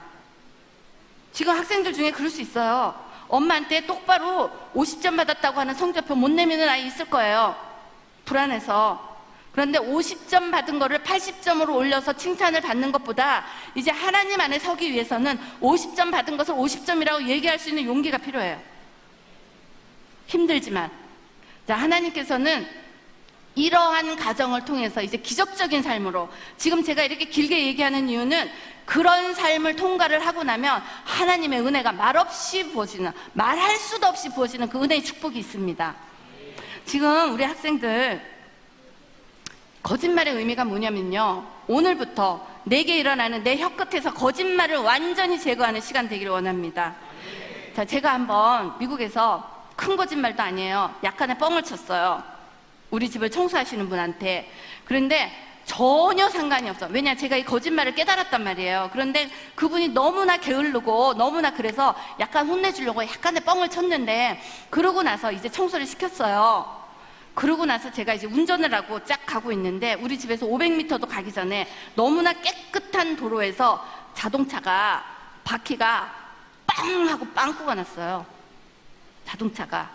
Speaker 1: 지금 학생들 중에 그럴 수 있어요. 엄마한테 똑바로 50점 받았다고 하는 성적표 못 내미는 아이 있을 거예요. 불안해서. 그런데 50점 받은 거를 80점으로 올려서 칭찬을 받는 것보다 이제 하나님 안에 서기 위해서는 50점 받은 것을 50점이라고 얘기할 수 있는 용기가 필요해요. 힘들지만. 자, 하나님께서는 이러한 가정을 통해서 이제 기적적인 삶으로, 지금 제가 이렇게 길게 얘기하는 이유는 그런 삶을 통과를 하고 나면 하나님의 은혜가 말없이 부어지는, 말할 수도 없이 부어지는 그 은혜의 축복이 있습니다. 지금 우리 학생들, 거짓말의 의미가 뭐냐면요, 오늘부터 내게 일어나는 내 혀끝에서 거짓말을 완전히 제거하는 시간 되기를 원합니다. 자, 제가 한번 미국에서 큰 거짓말도 아니에요. 약간의 뻥을 쳤어요. 우리 집을 청소하시는 분한테. 그런데 전혀 상관이 없어. 왜냐, 제가 이 거짓말을 깨달았단 말이에요. 그런데 그분이 너무나 게으르고 너무나 그래서 약간 혼내주려고 약간의 뻥을 쳤는데, 그러고 나서 이제 청소를 시켰어요. 그러고 나서 제가 이제 운전을 하고 쫙 가고 있는데, 우리 집에서 500m도 가기 전에 너무나 깨끗한 도로에서 자동차가 바퀴가 빵 하고 빵꾸가 났어요. 자동차가.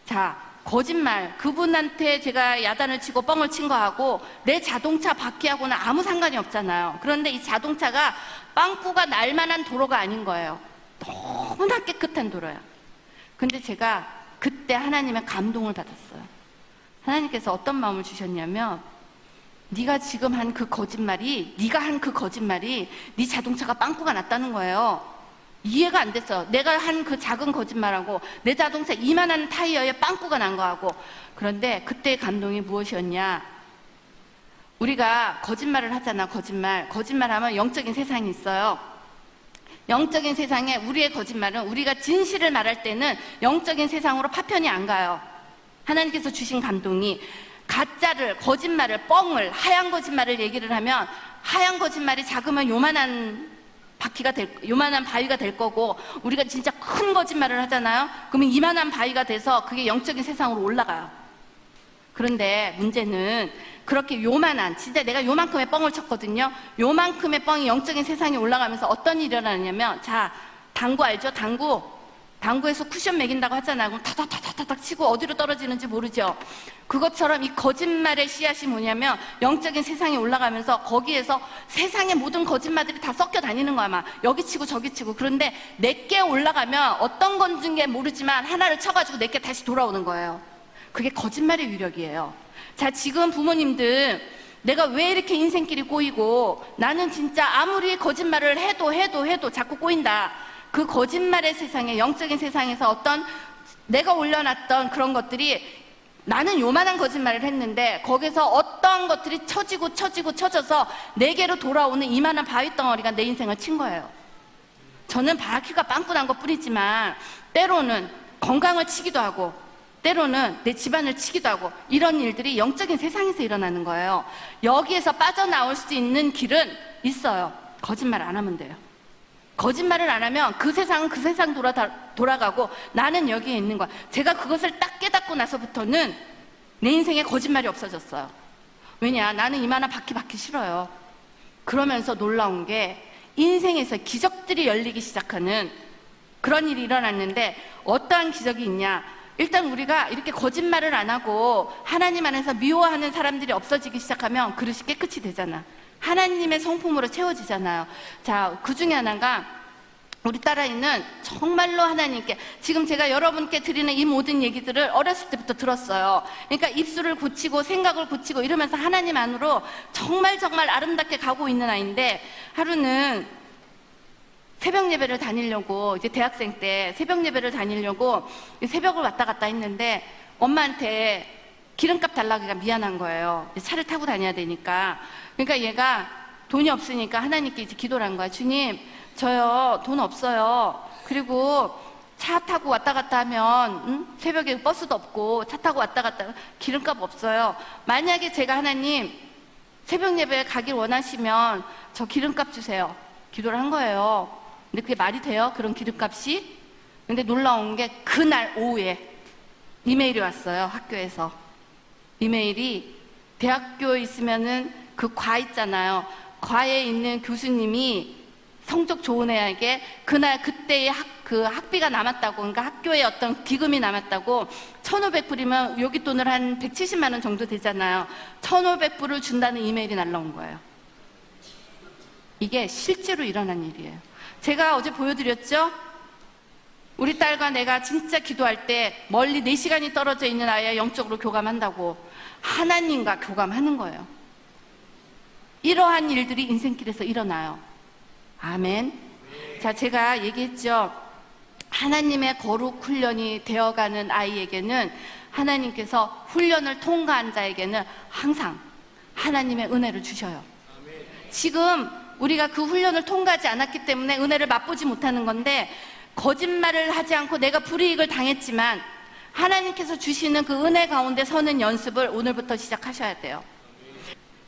Speaker 1: 자, 거짓말, 그분한테 제가 야단을 치고 뻥을 친 거하고 내 자동차 바퀴하고는 아무 상관이 없잖아요. 그런데 이 자동차가 빵꾸가 날 만한 도로가 아닌 거예요. 너무나 깨끗한 도로야. 근데 제가 그때 하나님의 감동을 받았어요. 하나님께서 어떤 마음을 주셨냐면, 네가 지금 한 그 거짓말이, 네가 한 그 거짓말이 네 자동차가 빵꾸가 났다는 거예요. 이해가 안 됐어요. 내가 한 그 작은 거짓말하고 내 자동차 이만한 타이어에 빵꾸가 난 거하고. 그런데 그때의 감동이 무엇이었냐? 우리가 거짓말을 하잖아. 거짓말하면 영적인 세상이 있어요. 영적인 세상에 우리의 거짓말은, 우리가 진실을 말할 때는 영적인 세상으로 파편이 안 가요. 하나님께서 주신 감동이, 가짜를, 거짓말을, 뻥을, 하얀 거짓말을 얘기를 하면, 하얀 거짓말이 작으면 요만한 바위가 될 거고, 우리가 진짜 큰 거짓말을 하잖아요. 그러면 이만한 바위가 돼서 그게 영적인 세상으로 올라가요. 그런데 문제는 그렇게 요만한, 진짜 내가 요만큼의 뻥을 쳤거든요. 요만큼의 뻥이 영적인 세상에 올라가면서 어떤 일이 일어나냐면, 자, 당구 알죠? 당구에서 쿠션 매긴다고 하잖아요. 그럼 타닥타닥타닥 치고 어디로 떨어지는지 모르죠. 그것처럼 이 거짓말의 씨앗이 뭐냐면, 영적인 세상에 올라가면서 거기에서 세상의 모든 거짓말들이 다 섞여 다니는 거야. 막 여기 치고 저기 치고. 그런데 내게 올라가면 어떤 건지 모르지만 하나를 쳐가지고 내게 다시 돌아오는 거예요. 그게 거짓말의 위력이에요. 자, 지금 부모님들, 내가 왜 이렇게 인생길이 꼬이고, 나는 진짜 아무리 거짓말을 해도 자꾸 꼬인다. 그 거짓말의 세상에, 영적인 세상에서 어떤 내가 올려놨던 그런 것들이, 나는 요만한 거짓말을 했는데 거기서 어떤 것들이 쳐져서 내게로 돌아오는 이만한 바위덩어리가 내 인생을 친 거예요. 저는 바퀴가 빵꾸 난 것 뿐이지만 때로는 건강을 치기도 하고 때로는 내 집안을 치기도 하고, 이런 일들이 영적인 세상에서 일어나는 거예요. 여기에서 빠져나올 수 있는 길은 있어요. 거짓말 안 하면 돼요. 거짓말을 안 하면 그 세상은 그 세상 돌아가고 나는 여기에 있는 거야. 제가 그것을 딱 깨닫고 나서부터는 내 인생에 거짓말이 없어졌어요. 왜냐, 나는 이만한 바퀴 싫어요. 그러면서 놀라운 게, 인생에서 기적들이 열리기 시작하는 그런 일이 일어났는데, 어떠한 기적이 있냐? 일단 우리가 이렇게 거짓말을 안 하고 하나님 안에서 미워하는 사람들이 없어지기 시작하면 그릇이 깨끗이 되잖아. 하나님의 성품으로 채워지잖아요. 자, 그 중에 하나가, 우리 딸아이는 정말로 하나님께, 지금 제가 여러분께 드리는 이 모든 얘기들을 어렸을 때부터 들었어요. 그러니까 입술을 고치고 생각을 고치고 이러면서 하나님 안으로 정말 아름답게 가고 있는 아이인데, 하루는 새벽 예배를 다니려고, 이제 대학생 때 새벽 예배를 다니려고 새벽을 왔다 갔다 했는데, 엄마한테 기름값 달라기가 미안한 거예요. 차를 타고 다녀야 되니까. 그러니까 얘가 돈이 없으니까 하나님께 이제 기도를 한 거야. 주님, 저요 돈 없어요. 그리고 차 타고 왔다 갔다 하면 새벽에 버스도 없고 차 타고 왔다 갔다 하면 기름값 없어요. 만약에 제가 하나님 새벽 예배에 가길 원하시면 저 기름값 주세요. 기도를 한 거예요. 근데 그게 말이 돼요? 그런 기름값이? 근데 놀라운 게, 그날 오후에 이메일이 왔어요. 학교에서. 이메일이, 대학교에 있으면은 그 과 있잖아요. 과에 있는 교수님이 성적 좋은 애에게 그날 그때의 학비가 남았다고, 그러니까 학교에 어떤 기금이 남았다고, 1,500불이면 여기 돈을 한 170만 원 정도 되잖아요. 1,500불을 준다는 이메일이 날라온 거예요. 이게 실제로 일어난 일이에요. 제가 어제 보여드렸죠? 우리 딸과 내가 진짜 기도할 때 멀리 4시간이 떨어져 있는 아이와 영적으로 교감한다고, 하나님과 교감하는 거예요. 이러한 일들이 인생길에서 일어나요. 아멘. 자, 제가 얘기했죠. 하나님의 거룩 훈련이 되어가는 아이에게는, 하나님께서 훈련을 통과한 자에게는 항상 하나님의 은혜를 주셔요. 지금 우리가 그 훈련을 통과하지 않았기 때문에 은혜를 맛보지 못하는 건데, 거짓말을 하지 않고 내가 불이익을 당했지만 하나님께서 주시는 그 은혜 가운데 서는 연습을 오늘부터 시작하셔야 돼요.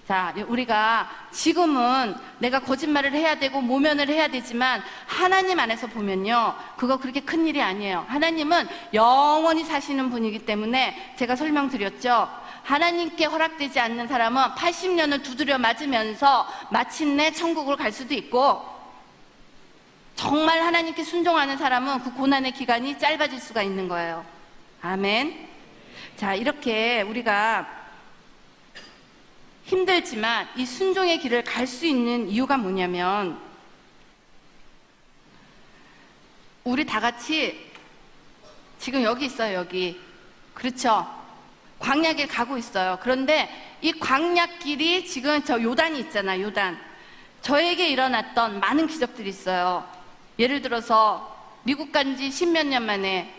Speaker 1: 자, 우리가 지금은 내가 거짓말을 해야 되고 모면을 해야 되지만 하나님 안에서 보면요, 그거 그렇게 큰 일이 아니에요. 하나님은 영원히 사시는 분이기 때문에 제가 설명드렸죠. 하나님께 허락되지 않는 사람은 80년을 두드려 맞으면서 마침내 천국을 갈 수도 있고, 정말 하나님께 순종하는 사람은 그 고난의 기간이 짧아질 수가 있는 거예요. 아멘. 자, 이렇게 우리가 힘들지만 이 순종의 길을 갈 수 있는 이유가 뭐냐면, 우리 다 같이 지금 여기 있어요. 여기. 그렇죠? 광야길 가고 있어요. 그런데 이 광야길이 지금 저 요단이 있잖아. 요단. 저에게 일어났던 많은 기적들이 있어요. 예를 들어서 미국 간 지 10몇 년 만에,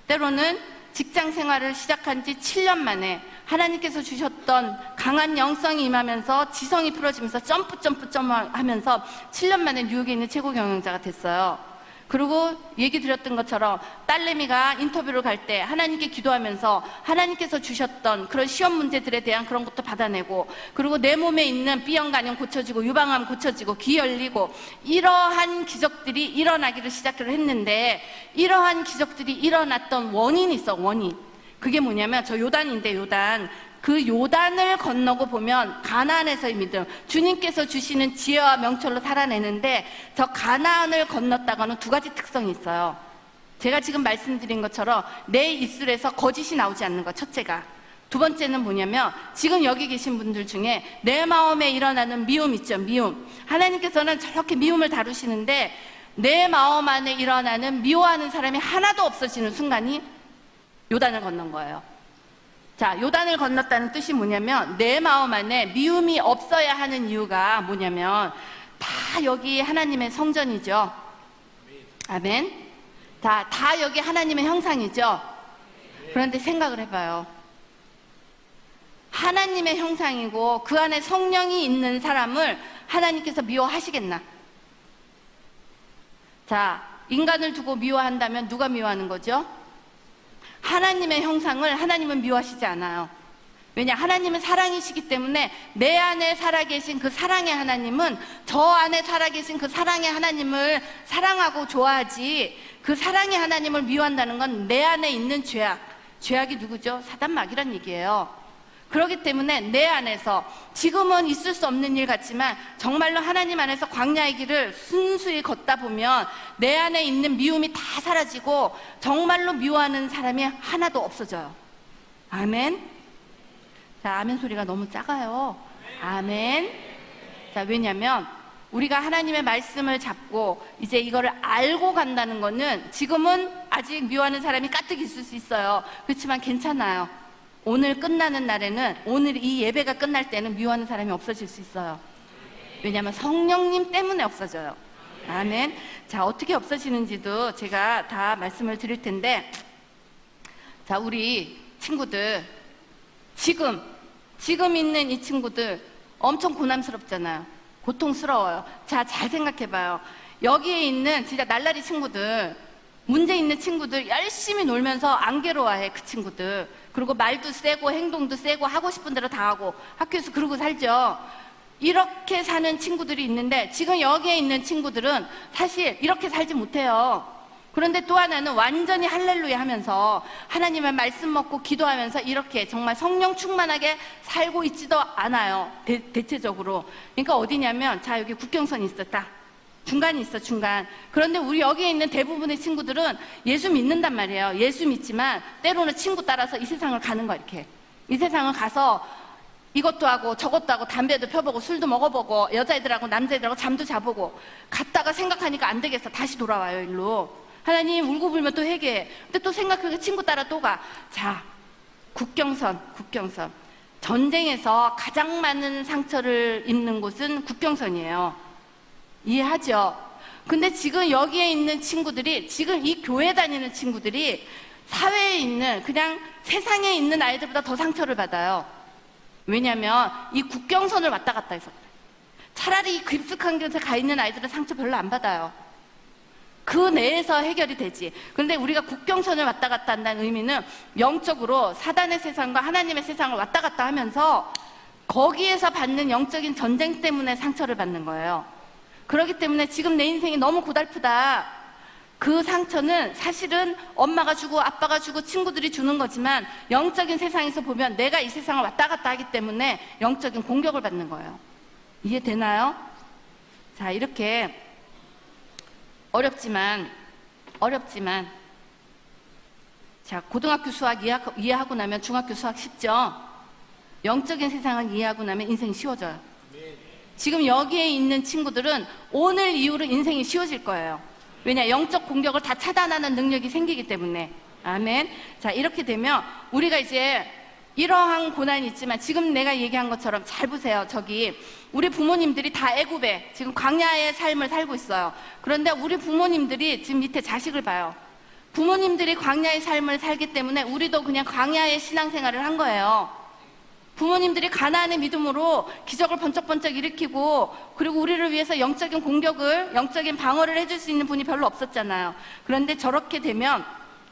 Speaker 1: 때로는 직장 생활을 시작한 지 7년 만에 하나님께서 주셨던 강한 영성이 임하면서 지성이 풀어지면서 점프 하면서 7년 만에 뉴욕에 있는 최고 경영자가 됐어요. 그리고 얘기 드렸던 것처럼 딸내미가 인터뷰를 갈 때 하나님께 기도하면서 하나님께서 주셨던 그런 시험 문제들에 대한 그런 것도 받아내고, 그리고 내 몸에 있는 B형 간염 고쳐지고 유방암 고쳐지고 귀 열리고, 이러한 기적들이 일어나기를 시작을 했는데, 이러한 기적들이 일어났던 원인이 있어. 원인. 그게 뭐냐면 저 요단인데, 요단. 그 요단을 건너고 보면 가나안에서의 믿음, 주님께서 주시는 지혜와 명철로 살아내는데, 저 가나안을 건넜다가는 두 가지 특성이 있어요. 제가 지금 말씀드린 것처럼 내 입술에서 거짓이 나오지 않는 것, 첫째가. 두 번째는 뭐냐면, 지금 여기 계신 분들 중에 내 마음에 일어나는 미움 있죠. 미움. 하나님께서는 저렇게 미움을 다루시는데, 내 마음 안에 일어나는 미워하는 사람이 하나도 없어지는 순간이 요단을 건넌 거예요. 자, 요단을 건넜다는 뜻이 뭐냐면, 내 마음 안에 미움이 없어야 하는 이유가 뭐냐면, 다 여기 하나님의 성전이죠. 아멘. 다 여기 하나님의 형상이죠. 그런데 생각을 해봐요. 하나님의 형상이고 그 안에 성령이 있는 사람을 하나님께서 미워하시겠나? 자, 인간을 두고 미워한다면 누가 미워하는 거죠? 하나님의 형상을 하나님은 미워하시지 않아요. 왜냐? 하나님은 사랑이시기 때문에 내 안에 살아계신 그 사랑의 하나님은 저 안에 살아계신 그 사랑의 하나님을 사랑하고 좋아하지, 그 사랑의 하나님을 미워한다는 건 내 안에 있는 죄악. 죄악이 누구죠? 사단 마귀란 얘기예요. 그렇기 때문에 내 안에서, 지금은 있을 수 없는 일 같지만 정말로 하나님 안에서 광야의 길을 순수히 걷다 보면 내 안에 있는 미움이 다 사라지고 정말로 미워하는 사람이 하나도 없어져요. 아멘. 자, 아멘 소리가 너무 작아요. 아멘. 자, 왜냐면 우리가 하나님의 말씀을 잡고 이제 이거를 알고 간다는 거는, 지금은 아직 미워하는 사람이 가뜩 있을 수 있어요. 그렇지만 괜찮아요. 오늘 끝나는 날에는, 오늘 이 예배가 끝날 때는 미워하는 사람이 없어질 수 있어요. 왜냐하면 성령님 때문에 없어져요. 아멘. 자, 어떻게 없어지는지도 제가 다 말씀을 드릴 텐데, 자, 우리 친구들, 지금 있는 이 친구들 엄청 고난스럽잖아요. 고통스러워요. 자, 잘 생각해봐요. 여기에 있는 진짜 날라리 친구들, 문제 있는 친구들, 열심히 놀면서 안 괴로워해, 그 친구들. 그리고 말도 세고 행동도 세고 하고 싶은 대로 다 하고 학교에서 그러고 살죠. 이렇게 사는 친구들이 있는데, 지금 여기에 있는 친구들은 사실 이렇게 살지 못해요. 그런데 또 하나는 완전히 할렐루야 하면서 하나님의 말씀 먹고 기도하면서 이렇게 정말 성령 충만하게 살고 있지도 않아요. 대체적으로. 그러니까 어디냐면, 자, 여기 국경선이 있어. 딱 중간이 있어, 중간. 그런데 우리 여기에 있는 대부분의 친구들은 예수 믿는단 말이에요. 예수 믿지만 때로는 친구 따라서 이 세상을 가는 거야. 이렇게 이 세상을 가서 이것도 하고 저것도 하고 담배도 펴보고 술도 먹어보고 여자애들하고 남자애들하고 잠도 자보고, 갔다가 생각하니까 안 되겠어. 다시 돌아와요, 일로. 하나님, 울고불면 또 회개해. 근데 또 생각하니까 친구 따라 또 가. 자, 국경선. 전쟁에서 가장 많은 상처를 입는 곳은 국경선이에요. 이해하죠? 근데 지금 여기에 있는 친구들이, 지금 이 교회 다니는 친구들이 사회에 있는, 그냥 세상에 있는 아이들보다 더 상처를 받아요. 왜냐면 이 국경선을 왔다 갔다 해서. 차라리 이 깊숙한 곳에 가 있는 아이들은 상처 별로 안 받아요. 그 내에서 해결이 되지. 그런데 우리가 국경선을 왔다 갔다 한다는 의미는 영적으로 사단의 세상과 하나님의 세상을 왔다 갔다 하면서 거기에서 받는 영적인 전쟁 때문에 상처를 받는 거예요. 그렇기 때문에 지금 내 인생이 너무 고달프다. 그 상처는 사실은 엄마가 주고 아빠가 주고 친구들이 주는 거지만 영적인 세상에서 보면 내가 이 세상을 왔다 갔다 하기 때문에 영적인 공격을 받는 거예요. 이해되나요? 자, 이렇게 어렵지만 자, 고등학교 수학 이해하고 나면 중학교 수학 쉽죠? 영적인 세상을 이해하고 나면 인생이 쉬워져요. 지금 여기에 있는 친구들은 오늘 이후로 인생이 쉬워질 거예요. 왜냐? 영적 공격을 다 차단하는 능력이 생기기 때문에. 아멘. 자, 이렇게 되면 우리가 이제 이러한 고난이 있지만 지금 내가 얘기한 것처럼 잘 보세요. 저기 우리 부모님들이 다 애굽에 지금 광야의 삶을 살고 있어요. 그런데 우리 부모님들이 지금 밑에 자식을 봐요. 부모님들이 광야의 삶을 살기 때문에 우리도 그냥 광야의 신앙생활을 한 거예요. 부모님들이 가나안의 믿음으로 기적을 번쩍번쩍 일으키고 그리고 우리를 위해서 영적인 공격을, 영적인 방어를 해줄 수 있는 분이 별로 없었잖아요. 그런데 저렇게 되면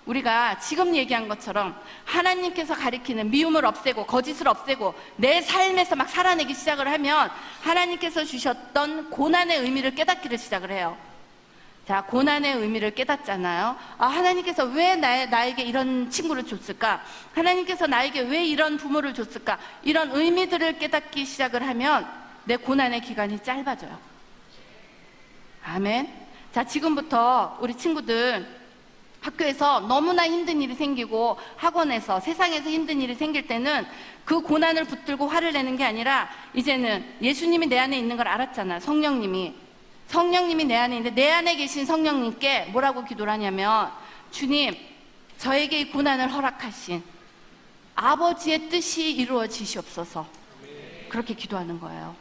Speaker 1: 우리가 지금 얘기한 것처럼 하나님께서 가리키는 미움을 없애고 거짓을 없애고 내 삶에서 막 살아내기 시작을 하면 하나님께서 주셨던 고난의 의미를 깨닫기를 시작을 해요. 자, 고난의 의미를 깨닫잖아요. 아, 하나님께서 왜 나에게 이런 친구를 줬을까? 하나님께서 나에게 왜 이런 부모를 줬을까? 이런 의미들을 깨닫기 시작을 하면 내 고난의 기간이 짧아져요. 아멘. 자, 지금부터 우리 친구들 학교에서 너무나 힘든 일이 생기고 학원에서 세상에서 힘든 일이 생길 때는 그 고난을 붙들고 화를 내는 게 아니라 이제는 예수님이 내 안에 있는 걸 알았잖아. 성령님이 내 안에 있는데 내 안에 계신 성령님께 뭐라고 기도를 하냐면 주님, 저에게 이 고난을 허락하신 아버지의 뜻이 이루어지시옵소서. 그렇게 기도하는 거예요.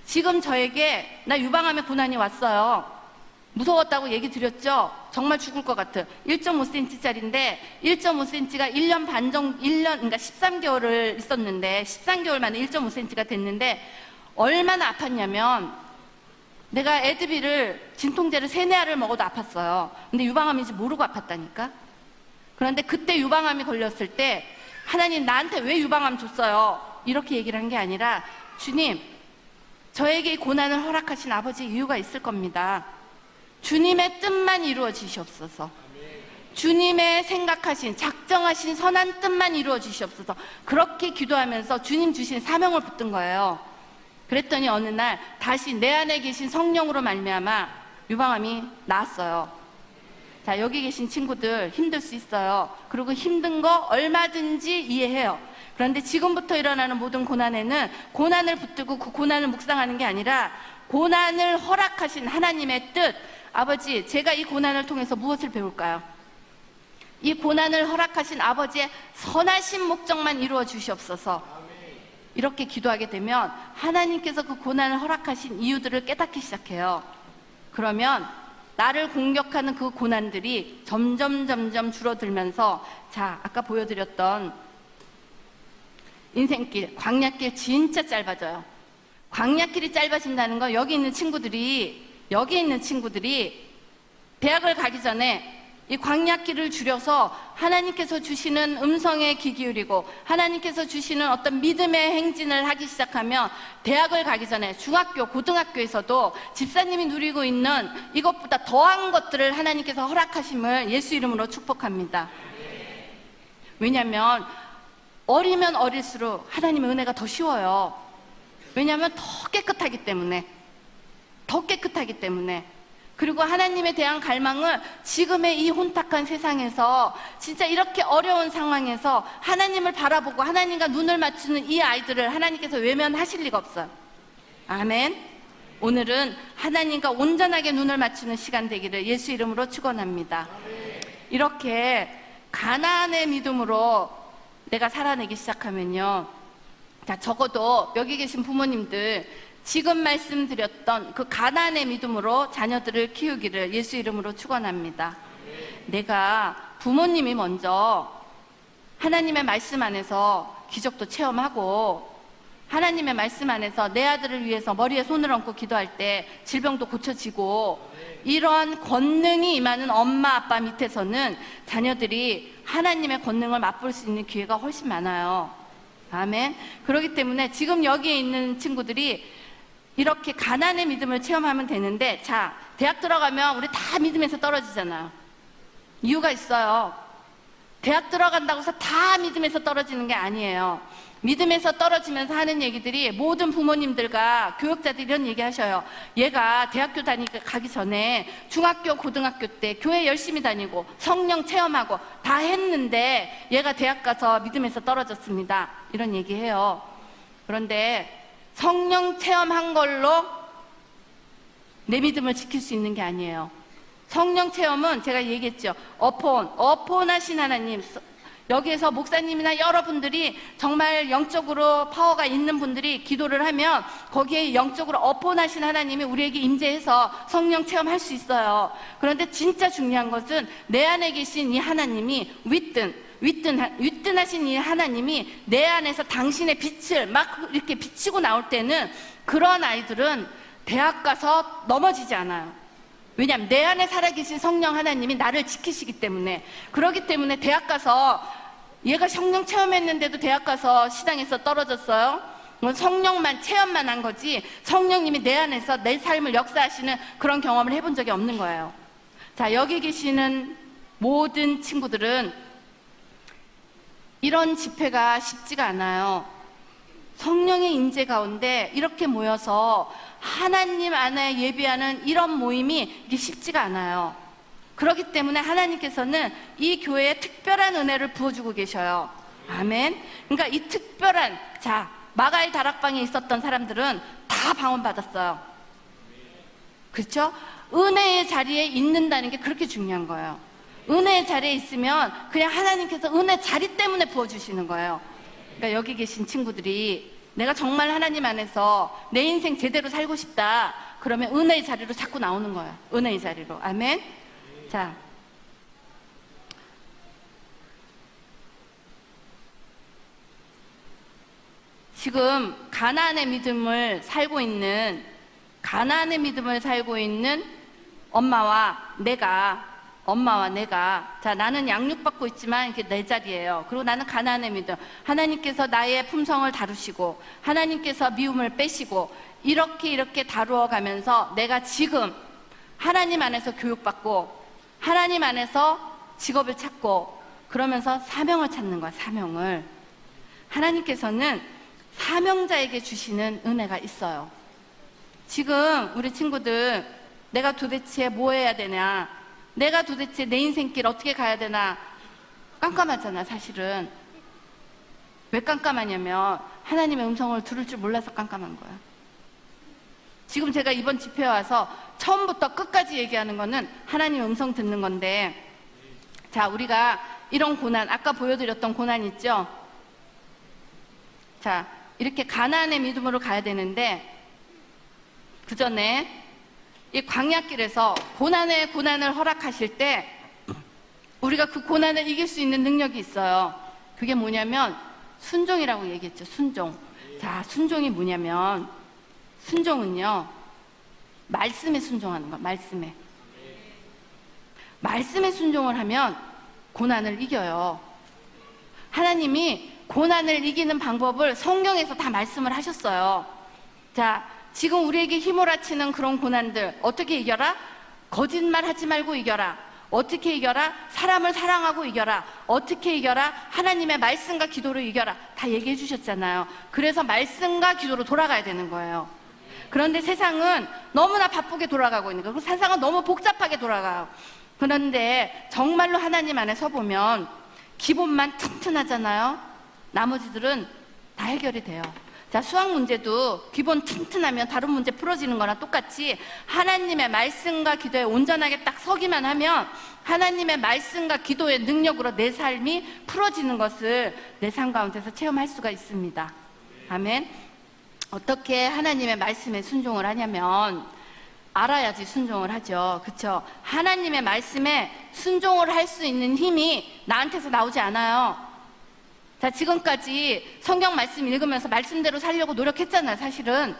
Speaker 1: 지금 저에게 나 유방암의 고난이 왔어요. 무서웠다고 얘기 드렸죠? 정말 죽을 것 같아. 1.5cm짜리인데 1.5cm가 1년 반 정도, 그러니까 13개월을 있었는데 13개월 만에 1.5cm가 됐는데 얼마나 아팠냐면 내가 에드비를 진통제를 3-4알을 먹어도 아팠어요. 근데 유방암인지 모르고 아팠다니까. 그런데 그때 유방암이 걸렸을 때 하나님 나한테 왜 유방암 줬어요? 이렇게 얘기를 한 게 아니라 주님, 저에게 이 고난을 허락하신 아버지의 이유가 있을 겁니다. 주님의 뜻만 이루어지시옵소서. 주님의 생각하신 작정하신 선한 뜻만 이루어지시옵소서. 그렇게 기도하면서 주님 주신 사명을 붙든 거예요. 그랬더니 어느 날 다시 내 안에 계신 성령으로 말미암아 유방암이 나았어요. 자, 여기 계신 친구들 힘들 수 있어요. 그리고 힘든 거 얼마든지 이해해요. 그런데 지금부터 일어나는 모든 고난에는 고난을 붙들고 그 고난을 묵상하는 게 아니라 고난을 허락하신 하나님의 뜻, 아버지, 제가 이 고난을 통해서 무엇을 배울까요? 이 고난을 허락하신 아버지의 선하신 목적만 이루어 주시옵소서. 이렇게 기도하게 되면 하나님께서 그 고난을 허락하신 이유들을 깨닫기 시작해요. 그러면 나를 공격하는 그 고난들이 점점 줄어들면서, 자, 아까 보여드렸던 인생길, 광야길 진짜 짧아져요. 광야길이 짧아진다는 건 여기 있는 친구들이 대학을 가기 전에 이 광야길을 줄여서 하나님께서 주시는 음성에 귀 기울이고 하나님께서 주시는 어떤 믿음의 행진을 하기 시작하면 대학을 가기 전에 중학교, 고등학교에서도 집사님이 누리고 있는 이것보다 더한 것들을 하나님께서 허락하심을 예수 이름으로 축복합니다. 왜냐하면 어리면 어릴수록 하나님의 은혜가 더 쉬워요. 왜냐하면 더 깨끗하기 때문에. 그리고 하나님에 대한 갈망을 지금의 이 혼탁한 세상에서 진짜 이렇게 어려운 상황에서 하나님을 바라보고 하나님과 눈을 맞추는 이 아이들을 하나님께서 외면하실 리가 없어요. 아멘. 오늘은 하나님과 온전하게 눈을 맞추는 시간 되기를 예수 이름으로 축원합니다. 이렇게 가나안의 믿음으로 내가 살아내기 시작하면요, 자, 적어도 여기 계신 부모님들 지금 말씀드렸던 그 가나안의 믿음으로 자녀들을 키우기를 예수 이름으로 축원합니다. 내가 부모님이 먼저 하나님의 말씀 안에서 기적도 체험하고 하나님의 말씀 안에서 내 아들을 위해서 머리에 손을 얹고 기도할 때 질병도 고쳐지고, 이런 권능이 임하는 엄마 아빠 밑에서는 자녀들이 하나님의 권능을 맛볼 수 있는 기회가 훨씬 많아요. 아멘. 그렇기 때문에 지금 여기에 있는 친구들이 이렇게 가난의 믿음을 체험하면 되는데, 자, 대학 들어가면 우리 다 믿음에서 떨어지잖아요. 이유가 있어요. 대학 들어간다고 해서 다 믿음에서 떨어지는 게 아니에요. 믿음에서 떨어지면서 하는 얘기들이, 모든 부모님들과 교육자들이 이런 얘기 하셔요. 얘가 대학교 가기 전에 중학교, 고등학교 때 교회 열심히 다니고 성령 체험하고 다 했는데 얘가 대학 가서 믿음에서 떨어졌습니다. 이런 얘기 해요. 그런데 성령 체험한 걸로 내 믿음을 지킬 수 있는 게 아니에요. 성령 체험은 제가 얘기했죠. 어폰하신 하나님, 여기에서 목사님이나 여러분들이 정말 영적으로 파워가 있는 분들이 기도를 하면 거기에 영적으로 어폰하신 하나님이 우리에게 임재해서 성령 체험할 수 있어요. 그런데 진짜 중요한 것은 내 안에 계신 이 하나님이 윗든하신 이 하나님이 내 안에서 당신의 빛을 막 이렇게 비치고 나올 때는, 그런 아이들은 대학 가서 넘어지지 않아요. 왜냐하면 내 안에 살아계신 성령 하나님이 나를 지키시기 때문에. 그렇기 때문에 대학 가서, 얘가 성령 체험했는데도 대학 가서 시당에서 떨어졌어요? 성령만 체험만 한 거지, 성령님이 내 안에서 내 삶을 역사하시는 그런 경험을 해본 적이 없는 거예요. 자, 여기 계시는 모든 친구들은 이런 집회가 쉽지가 않아요. 성령의 임재 가운데 이렇게 모여서 하나님 안에 예배하는 이런 모임이 이게 쉽지가 않아요. 그렇기 때문에 하나님께서는 이 교회에 특별한 은혜를 부어주고 계셔요. 아멘. 그러니까 이 특별한, 자, 마가의 다락방에 있었던 사람들은 다 방언받았어요. 그렇죠? 은혜의 자리에 있는다는 게 그렇게 중요한 거예요. 은혜의 자리에 있으면 그냥 하나님께서 은혜 자리 때문에 부어주시는 거예요. 그러니까 여기 계신 친구들이 내가 정말 하나님 안에서 내 인생 제대로 살고 싶다, 그러면 은혜의 자리로 자꾸 나오는 거예요. 은혜의 자리로. 아멘. 자, 지금 가나안의 믿음을 살고 있는 엄마와 내가, 자, 나는 양육받고 있지만 이게 내 자리예요. 그리고 나는 가나안의 믿음, 하나님께서 나의 품성을 다루시고 하나님께서 미움을 빼시고 이렇게 다루어 가면서 내가 지금 하나님 안에서 교육받고 하나님 안에서 직업을 찾고 그러면서 사명을 찾는 거야. 사명을. 하나님께서는 사명자에게 주시는 은혜가 있어요. 지금 우리 친구들, 내가 도대체 뭐 해야 되냐, 내가 도대체 내 인생길 어떻게 가야 되나 깜깜하잖아. 사실은 왜 깜깜하냐면 하나님의 음성을 들을 줄 몰라서 깜깜한 거야. 지금 제가 이번 집회에 와서 처음부터 끝까지 얘기하는 거는 하나님의 음성 듣는 건데, 자, 우리가 이런 고난, 아까 보여드렸던 고난 있죠? 자, 이렇게 가나안의 믿음으로 가야 되는데, 그 전에 이 광야길에서 고난을 허락하실 때 우리가 그 고난을 이길 수 있는 능력이 있어요. 그게 뭐냐면 순종이라고 얘기했죠. 순종. 자, 순종이 뭐냐면, 순종은요, 말씀에 순종하는 거야. 말씀에 순종을 하면 고난을 이겨요. 하나님이 고난을 이기는 방법을 성경에서 다 말씀을 하셨어요. 자, 지금 우리에게 휘몰아치는 그런 고난들 어떻게 이겨라? 거짓말 하지 말고 이겨라. 어떻게 이겨라? 사람을 사랑하고 이겨라. 어떻게 이겨라? 하나님의 말씀과 기도로 이겨라. 다 얘기해 주셨잖아요. 그래서 말씀과 기도로 돌아가야 되는 거예요. 그런데 세상은 너무나 바쁘게 돌아가고 있는 거예요. 세상은 너무 복잡하게 돌아가요. 그런데 정말로 하나님 안에 서보면 기본만 튼튼하잖아요. 나머지들은 다 해결이 돼요. 자, 수학 문제도 기본 튼튼하면 다른 문제 풀어지는 거랑 똑같이 하나님의 말씀과 기도에 온전하게 딱 서기만 하면 하나님의 말씀과 기도의 능력으로 내 삶이 풀어지는 것을 내 삶 가운데서 체험할 수가 있습니다. 아멘. 어떻게 하나님의 말씀에 순종을 하냐면, 알아야지 순종을 하죠. 그쵸? 하나님의 말씀에 순종을 할 수 있는 힘이 나한테서 나오지 않아요. 자, 지금까지 성경 말씀 읽으면서 말씀대로 살려고 노력했잖아요. 사실은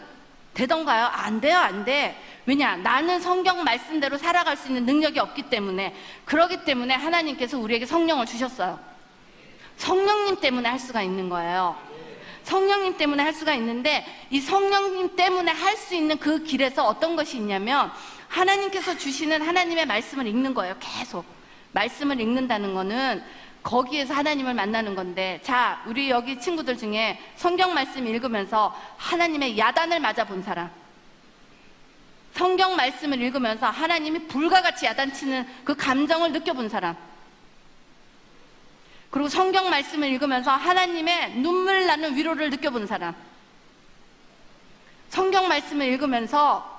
Speaker 1: 되던가요? 안 돼요, 안 돼. 왜냐? 나는 성경 말씀대로 살아갈 수 있는 능력이 없기 때문에. 그러기 때문에 하나님께서 우리에게 성령을 주셨어요. 성령님 때문에 할 수가 있는 거예요. 성령님 때문에 할 수가 있는데, 이 성령님 때문에 할 수 있는 그 길에서 어떤 것이 있냐면, 하나님께서 주시는 하나님의 말씀을 읽는 거예요. 계속 말씀을 읽는다는 거는 거기에서 하나님을 만나는 건데, 자, 우리 여기 친구들 중에 성경 말씀 읽으면서 하나님의 야단을 맞아본 사람, 성경 말씀을 읽으면서 하나님이 불과 같이 야단치는 그 감정을 느껴본 사람, 그리고 성경 말씀을 읽으면서 하나님의 눈물 나는 위로를 느껴본 사람, 성경 말씀을 읽으면서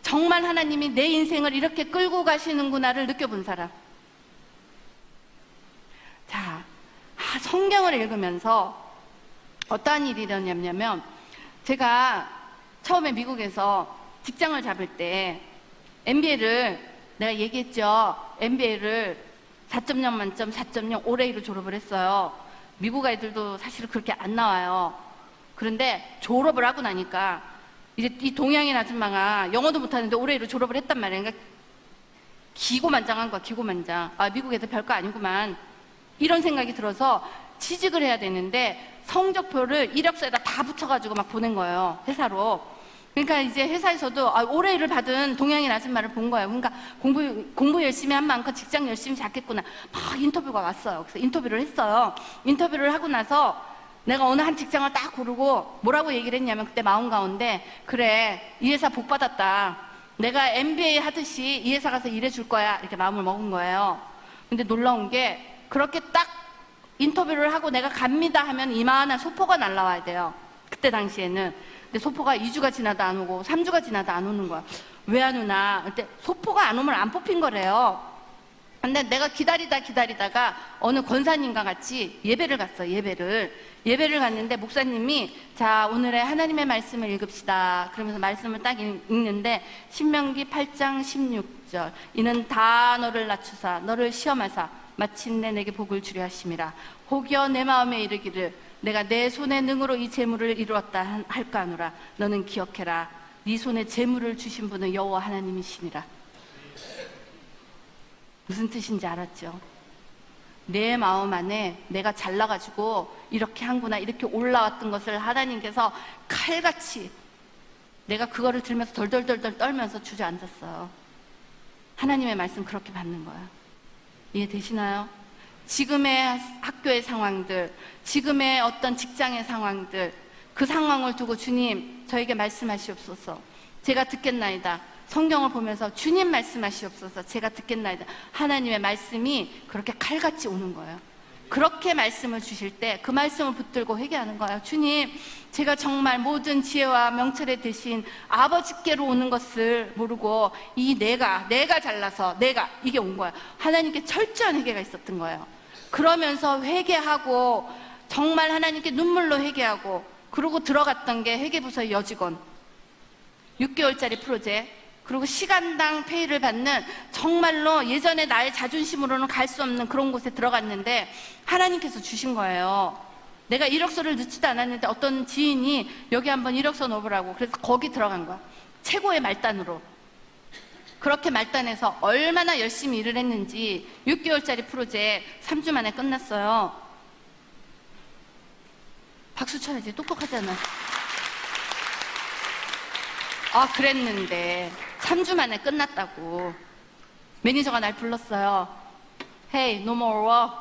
Speaker 1: 정말 하나님이 내 인생을 이렇게 끌고 가시는구나를 느껴본 사람. 자, 성경을 읽으면서 어떠한 일이 일어났냐면, 제가 처음에 미국에서 직장을 잡을 때 MBA를, 내가 얘기했죠, MBA를 4.0 만점 4.0 올해로 졸업을 했어요. 미국 아이들도 사실 그렇게 안 나와요. 그런데 졸업을 하고 나니까 이제 이 동양인 아줌마가 영어도 못하는데 올해로 졸업을 했단 말이에요. 그러니까 기고만장한 거야, 기고만장. 아, 미국 애들 별거 아니구만, 이런 생각이 들어서 취직을 해야 되는데 성적표를 이력서에다 다 붙여가지고 막 보낸 거예요, 회사로. 그러니까 이제 회사에서도 올해를 받은 동양인 아줌마를 본 거예요. 그러니까 공부 열심히 한 만큼 직장 열심히 잡겠구나. 막 인터뷰가 왔어요. 그래서 인터뷰를 했어요. 인터뷰를 하고 나서 내가 어느 한 직장을 딱 고르고 뭐라고 얘기를 했냐면, 그때 마음 가운데, 그래, 이 회사 복 받았다, 내가 MBA 하듯이 이 회사 가서 일해줄 거야, 이렇게 마음을 먹은 거예요. 근데 놀라운 게, 그렇게 딱 인터뷰를 하고 내가 갑니다 하면 이만한 소포가 날라와야 돼요, 그때 당시에는. 근데 소포가 2주가 지나도 안 오고 3주가 지나도 안 오는 거야. 왜 안 오나? 그때 소포가 안 오면 안 뽑힌 거래요. 근데 내가 기다리다가 어느 권사님과 같이 예배를 갔어요. 예배를 갔는데 목사님이, 자, 오늘의 하나님의 말씀을 읽읍시다, 그러면서 말씀을 딱 읽는데, 신명기 8장 16절, 이는 다 너를 낮추사 너를 시험하사 마침내 내게 복을 주려 하심이라. 혹여 내 마음에 이르기를 내가 내 손의 능으로 이 재물을 이루었다 할까 하노라. 너는 기억해라, 네 손에 재물을 주신 분은 여호와 하나님이시니라. 무슨 뜻인지 알았죠? 내 마음 안에 내가 잘나가지고 이렇게 한구나, 이렇게 올라왔던 것을 하나님께서 칼같이, 내가 그거를 들으면서 덜덜덜덜 떨면서 주저앉았어요. 하나님의 말씀 그렇게 받는 거야. 이해되시나요? 지금의 학교의 상황들, 지금의 어떤 직장의 상황들, 그 상황을 두고 주님, 저에게 말씀하시옵소서, 제가 듣겠나이다. 성경을 보면서 주님 말씀하시옵소서, 제가 듣겠나이다. 하나님의 말씀이 그렇게 칼같이 오는 거예요. 그렇게 말씀을 주실 때 그 말씀을 붙들고 회개하는 거예요. 주님, 제가 정말 모든 지혜와 명철의 대신 아버지께로 오는 것을 모르고 이 내가 잘나서 이게 온 거예요. 하나님께 철저한 회개가 있었던 거예요. 그러면서 회개하고, 정말 하나님께 눈물로 회개하고, 그러고 들어갔던 게 회계부서의 여직원, 6개월짜리 프로젝트, 그리고 시간당 페이를 받는, 정말로 예전에 나의 자존심으로는 갈 수 없는 그런 곳에 들어갔는데 하나님께서 주신 거예요. 내가 이력서를 넣지도 않았는데 어떤 지인이 여기 한번 이력서 넣어보라고, 그래서 거기 들어간 거야. 최고의 말단으로. 그렇게 말단해서 얼마나 열심히 일을 했는지 6개월짜리 프로젝트 3주 만에 끝났어요. 박수 쳐야지, 똑똑하잖아. 그랬는데 3주 만에 끝났다고. 매니저가 날 불렀어요. Hey, no more work.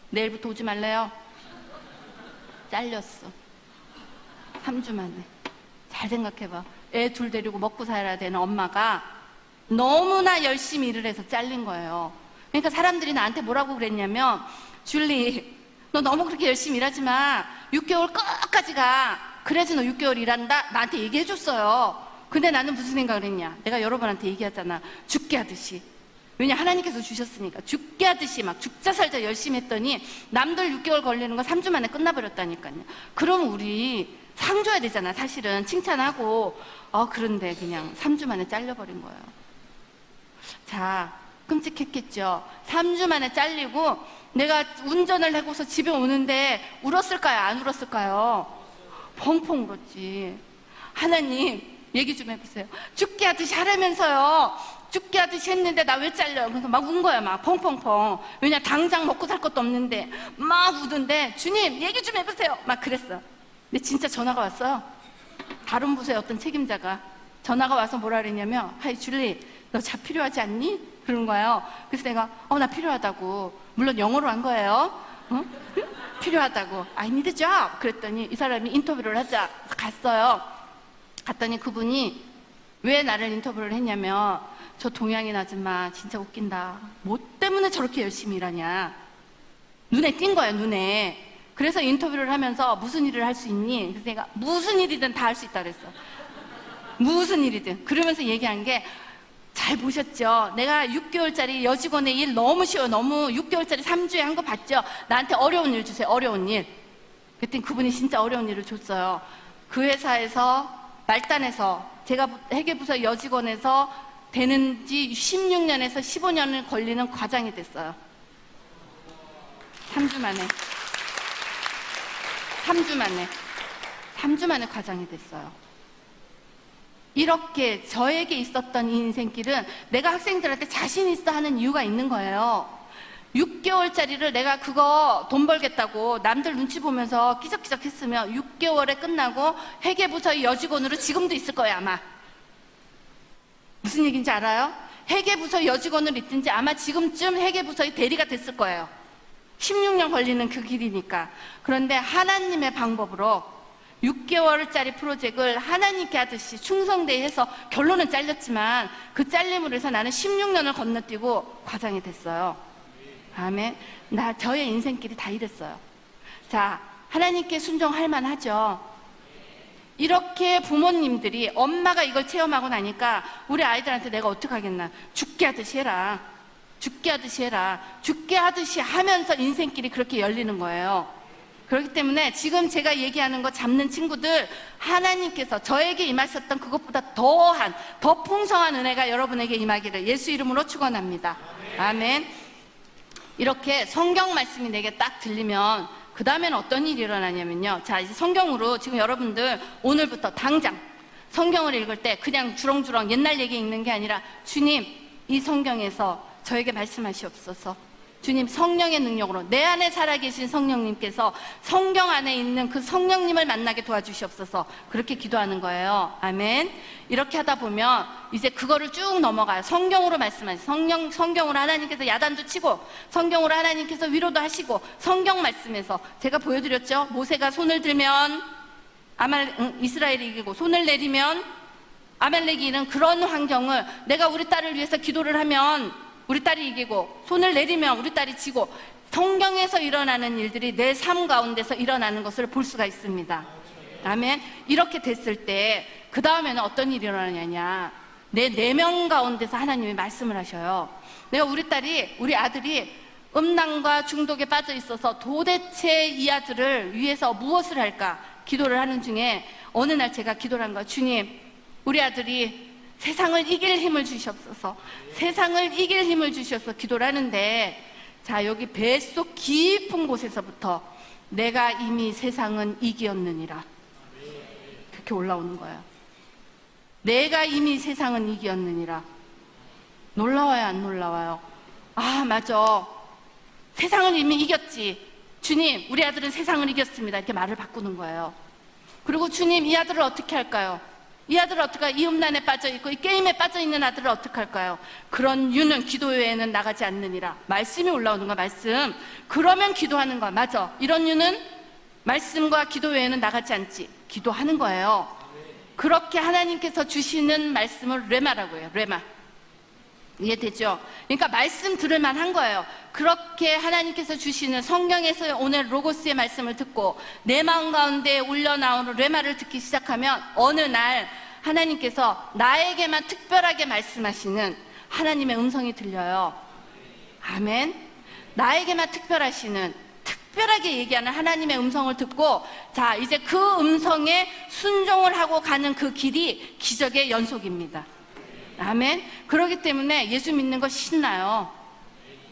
Speaker 1: 내일부터 오지 말래요. 잘렸어. 3주 만에. 잘 생각해봐. 애 둘 데리고 먹고 살아야 되는 엄마가 너무나 열심히 일을 해서 잘린 거예요. 그러니까 사람들이 나한테 뭐라고 그랬냐면, 줄리, 너 너무 그렇게 열심히 일하지 마. 6개월 끝까지 가. 그래야지 너 6개월 일한다. 나한테 얘기해줬어요. 근데 나는 무슨 생각을 했냐? 내가 여러분한테 얘기하잖아. 죽게 하듯이. 왜냐, 하나님께서 주셨으니까. 죽게 하듯이 막 죽자 살자 열심히 했더니 남들 6개월 걸리는 거 3주 만에 끝나버렸다니까요. 그럼 우리 상 줘야 되잖아, 사실은. 칭찬하고. 그런데 그냥 3주 만에 잘려버린 거예요. 자, 끔찍했겠죠. 3주 만에 잘리고 내가 운전을 하고서 집에 오는데 울었을까요? 안 울었을까요? 펑펑 울었지. 하나님, 얘기 좀 해보세요. 죽게 하듯이 하라면서요. 죽게 하듯이 했는데 나 왜 잘려요? 그래서 막 운 거야, 막 펑펑펑. 왜냐, 당장 먹고 살 것도 없는데 막 우던데, 주님 얘기 좀 해보세요. 막 그랬어. 근데 진짜 전화가 왔어요. 다른 부서의 어떤 책임자가 전화가 와서 뭐라 그랬냐면, 하이 줄리, 너 차 필요하지 않니? 그런 거예요. 그래서 내가 나 필요하다고. 물론 영어로 한 거예요. 응? 필요하다고. I need a job. 그랬더니 이 사람이 인터뷰를 하자. 그래서 갔어요. 갔더니 그분이 왜 나를 인터뷰를 했냐면, 저 동양인 아줌마 진짜 웃긴다. 뭐 때문에 저렇게 열심히 일하냐. 눈에 띈 거야, 눈에. 그래서 인터뷰를 하면서 무슨 일을 할 수 있니? 그래서 내가 무슨 일이든 다 할 수 있다 그랬어. 무슨 일이든. 그러면서 얘기한 게, 잘 보셨죠? 내가 6개월짜리 여직원의 일 너무 쉬워요. 너무 6개월짜리 3주에 한 거 봤죠? 나한테 어려운 일 주세요. 어려운 일. 그랬더니 그분이 진짜 어려운 일을 줬어요. 그 회사에서 말단에서, 제가 회계부서 여직원에서 되는 지 16년에서 15년을 걸리는 과장이 됐어요. 3주 만에. 3주 만에 과장이 됐어요. 이렇게 저에게 있었던 이 인생길은 내가 학생들한테 자신 있어 하는 이유가 있는 거예요. 6개월짜리를 내가 그거 돈 벌겠다고 남들 눈치 보면서 끼적끼적 했으면 6개월에 끝나고 회계부서의 여직원으로 지금도 있을 거예요, 아마. 무슨 얘기인지 알아요? 회계부서 여직원으로 있든지 아마 지금쯤 회계부서의 대리가 됐을 거예요. 16년 걸리는 그 길이니까. 그런데 하나님의 방법으로 6개월짜리 프로젝트를 하나님께 하듯이 충성대해서, 결론은 잘렸지만 그 잘림으로 해서 나는 16년을 건너뛰고 과장이 됐어요. 아멘. 저의 인생길이 다 이랬어요. 자, 하나님께 순종할 만하죠. 이렇게 부모님들이, 엄마가 이걸 체험하고 나니까 우리 아이들한테 내가 어떡하겠나. 죽게 하듯이 해라. 죽게 하듯이 해라. 죽게 하듯이 하면서 인생길이 그렇게 열리는 거예요. 그렇기 때문에 지금 제가 얘기하는 거 잡는 친구들, 하나님께서 저에게 임하셨던 그것보다 더 풍성한 은혜가 여러분에게 임하기를 예수 이름으로 축원합니다. 아멘. 이렇게 성경 말씀이 내게 딱 들리면 그 다음에는 어떤 일이 일어나냐면요. 자, 이제 성경으로 지금 여러분들 오늘부터 당장 성경을 읽을 때 그냥 주렁주렁 옛날 얘기 읽는 게 아니라, 주님, 이 성경에서 저에게 말씀하시옵소서. 주님, 성령의 능력으로 내 안에 살아계신 성령님께서 성경 안에 있는 그 성령님을 만나게 도와주시옵소서. 그렇게 기도하는 거예요. 아멘. 이렇게 하다 보면 이제 그거를 쭉 넘어가요. 성경으로 말씀하시고, 성경으로 하나님께서 야단도 치고, 성경으로 하나님께서 위로도 하시고, 성경 말씀에서 제가 보여드렸죠. 모세가 손을 들면 이스라엘이 이기고, 손을 내리면 아말렉이 이기는 그런 환경을, 내가 우리 딸을 위해서 기도를 하면 우리 딸이 이기고, 손을 내리면 우리 딸이 지고, 성경에서 일어나는 일들이 내 삶 가운데서 일어나는 것을 볼 수가 있습니다. 아멘. 이렇게 됐을 때 그 다음에는 어떤 일이 일어나냐냐, 내 내면 가운데서 하나님이 말씀을 하셔요. 우리 아들이 음란과 중독에 빠져 있어서 도대체 이 아들을 위해서 무엇을 할까 기도를 하는 중에 어느 날 제가 기도를 한 거예요. 주님, 우리 아들이 세상을 이길 힘을 주시옵소서. 세상을 이길 힘을 주시옵소서 기도를 하는데, 자, 여기 뱃속 깊은 곳에서부터 내가 이미 세상은 이기었느니라, 그렇게 올라오는 거예요. 내가 이미 세상은 이기었느니라. 놀라워요, 안 놀라워요? 아, 맞아. 세상을 이미 이겼지. 주님, 우리 아들은 세상을 이겼습니다. 이렇게 말을 바꾸는 거예요. 그리고 주님, 이 아들을 어떻게 할까요? 이 아들을 어떻게, 이 음란에 빠져있고 이 게임에 빠져있는 아들을 어떻게 할까요? 그런 유는 기도 외에는 나가지 않느니라. 말씀이 올라오는 거야, 말씀. 그러면 기도하는 거야. 맞아. 이런 유는 말씀과 기도 외에는 나가지 않지. 기도하는 거예요. 그렇게 하나님께서 주시는 말씀을 레마라고 해요. 레마. 이해되죠? 그러니까 말씀 들을 만한 거예요. 그렇게 하나님께서 주시는 성경에서 오늘 로고스의 말씀을 듣고 내 마음 가운데 울려나오는 레마를 듣기 시작하면 어느 날 하나님께서 나에게만 특별하게 말씀하시는 하나님의 음성이 들려요. 아멘. 나에게만 특별하게 얘기하는 하나님의 음성을 듣고, 자, 이제 그 음성에 순종을 하고 가는 그 길이 기적의 연속입니다. 아멘. 그렇기 때문에 예수 믿는 거 신나요.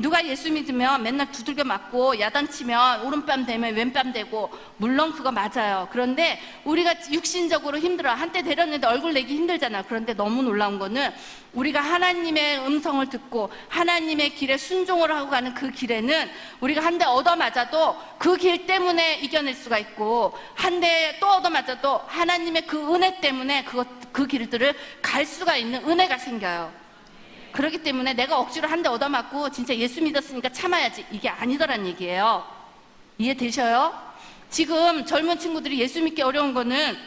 Speaker 1: 누가 예수 믿으면 맨날 두들겨 맞고 야단치면 오른뺨 대면 왼뺨 대고, 물론 그거 맞아요. 그런데 우리가 육신적으로 힘들어. 한때 데렸는데 얼굴 내기 힘들잖아. 그런데 너무 놀라운 거는 우리가 하나님의 음성을 듣고 하나님의 길에 순종을 하고 가는 그 길에는 우리가 한 대 얻어맞아도 그 길 때문에 이겨낼 수가 있고, 한 대 또 얻어맞아도 하나님의 그 은혜 때문에 그 길들을 갈 수가 있는 은혜가 생겨요. 그렇기 때문에 내가 억지로 한 대 얻어맞고 진짜 예수 믿었으니까 참아야지, 이게 아니더란 얘기예요. 이해되셔요? 지금 젊은 친구들이 예수 믿기 어려운 거는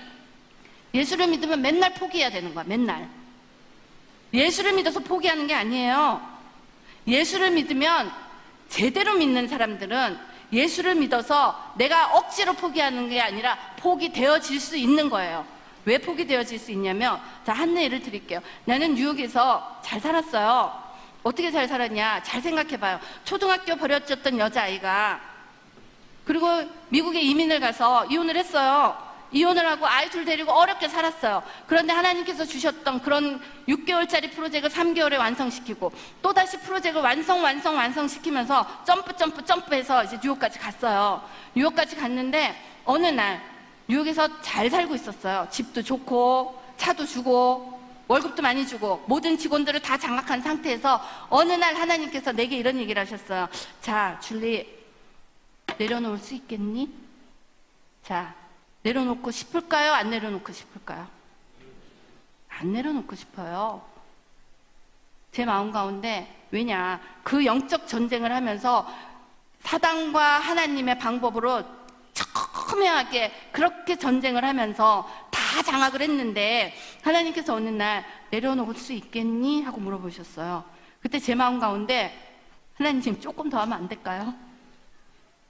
Speaker 1: 예수를 믿으면 맨날 포기해야 되는 거야. 맨날. 예수를 믿어서 포기하는 게 아니에요. 예수를 믿으면, 제대로 믿는 사람들은 예수를 믿어서 내가 억지로 포기하는 게 아니라 포기되어질 수 있는 거예요. 왜 포기되어질 수 있냐면, 자, 한 예를 드릴게요. 나는 뉴욕에서 잘 살았어요. 어떻게 잘 살았냐? 잘 생각해봐요. 초등학교 버려졌던 여자아이가, 그리고 미국에 이민을 가서 이혼을 했어요. 이혼을 하고 아이 둘 데리고 어렵게 살았어요. 그런데 하나님께서 주셨던 그런 6개월짜리 프로젝트를 3개월에 완성시키고, 또다시 프로젝트를 완성시키면서 점프해서 이제 뉴욕까지 갔어요. 뉴욕까지 갔는데 어느 날 뉴욕에서 잘 살고 있었어요. 집도 좋고 차도 주고 월급도 많이 주고 모든 직원들을 다 장악한 상태에서 어느 날 하나님께서 내게 이런 얘기를 하셨어요. 자, 줄리, 내려놓을 수 있겠니? 자, 내려놓고 싶을까요? 안 내려놓고 싶을까요? 안 내려놓고 싶어요. 제 마음 가운데. 왜냐, 그 영적 전쟁을 하면서 사단과 하나님의 방법으로 첨예하게 그렇게 전쟁을 하면서 다 장악을 했는데, 하나님께서 어느 날 내려놓을 수 있겠니? 하고 물어보셨어요. 그때 제 마음 가운데, 하나님 조금 더 하면 안 될까요?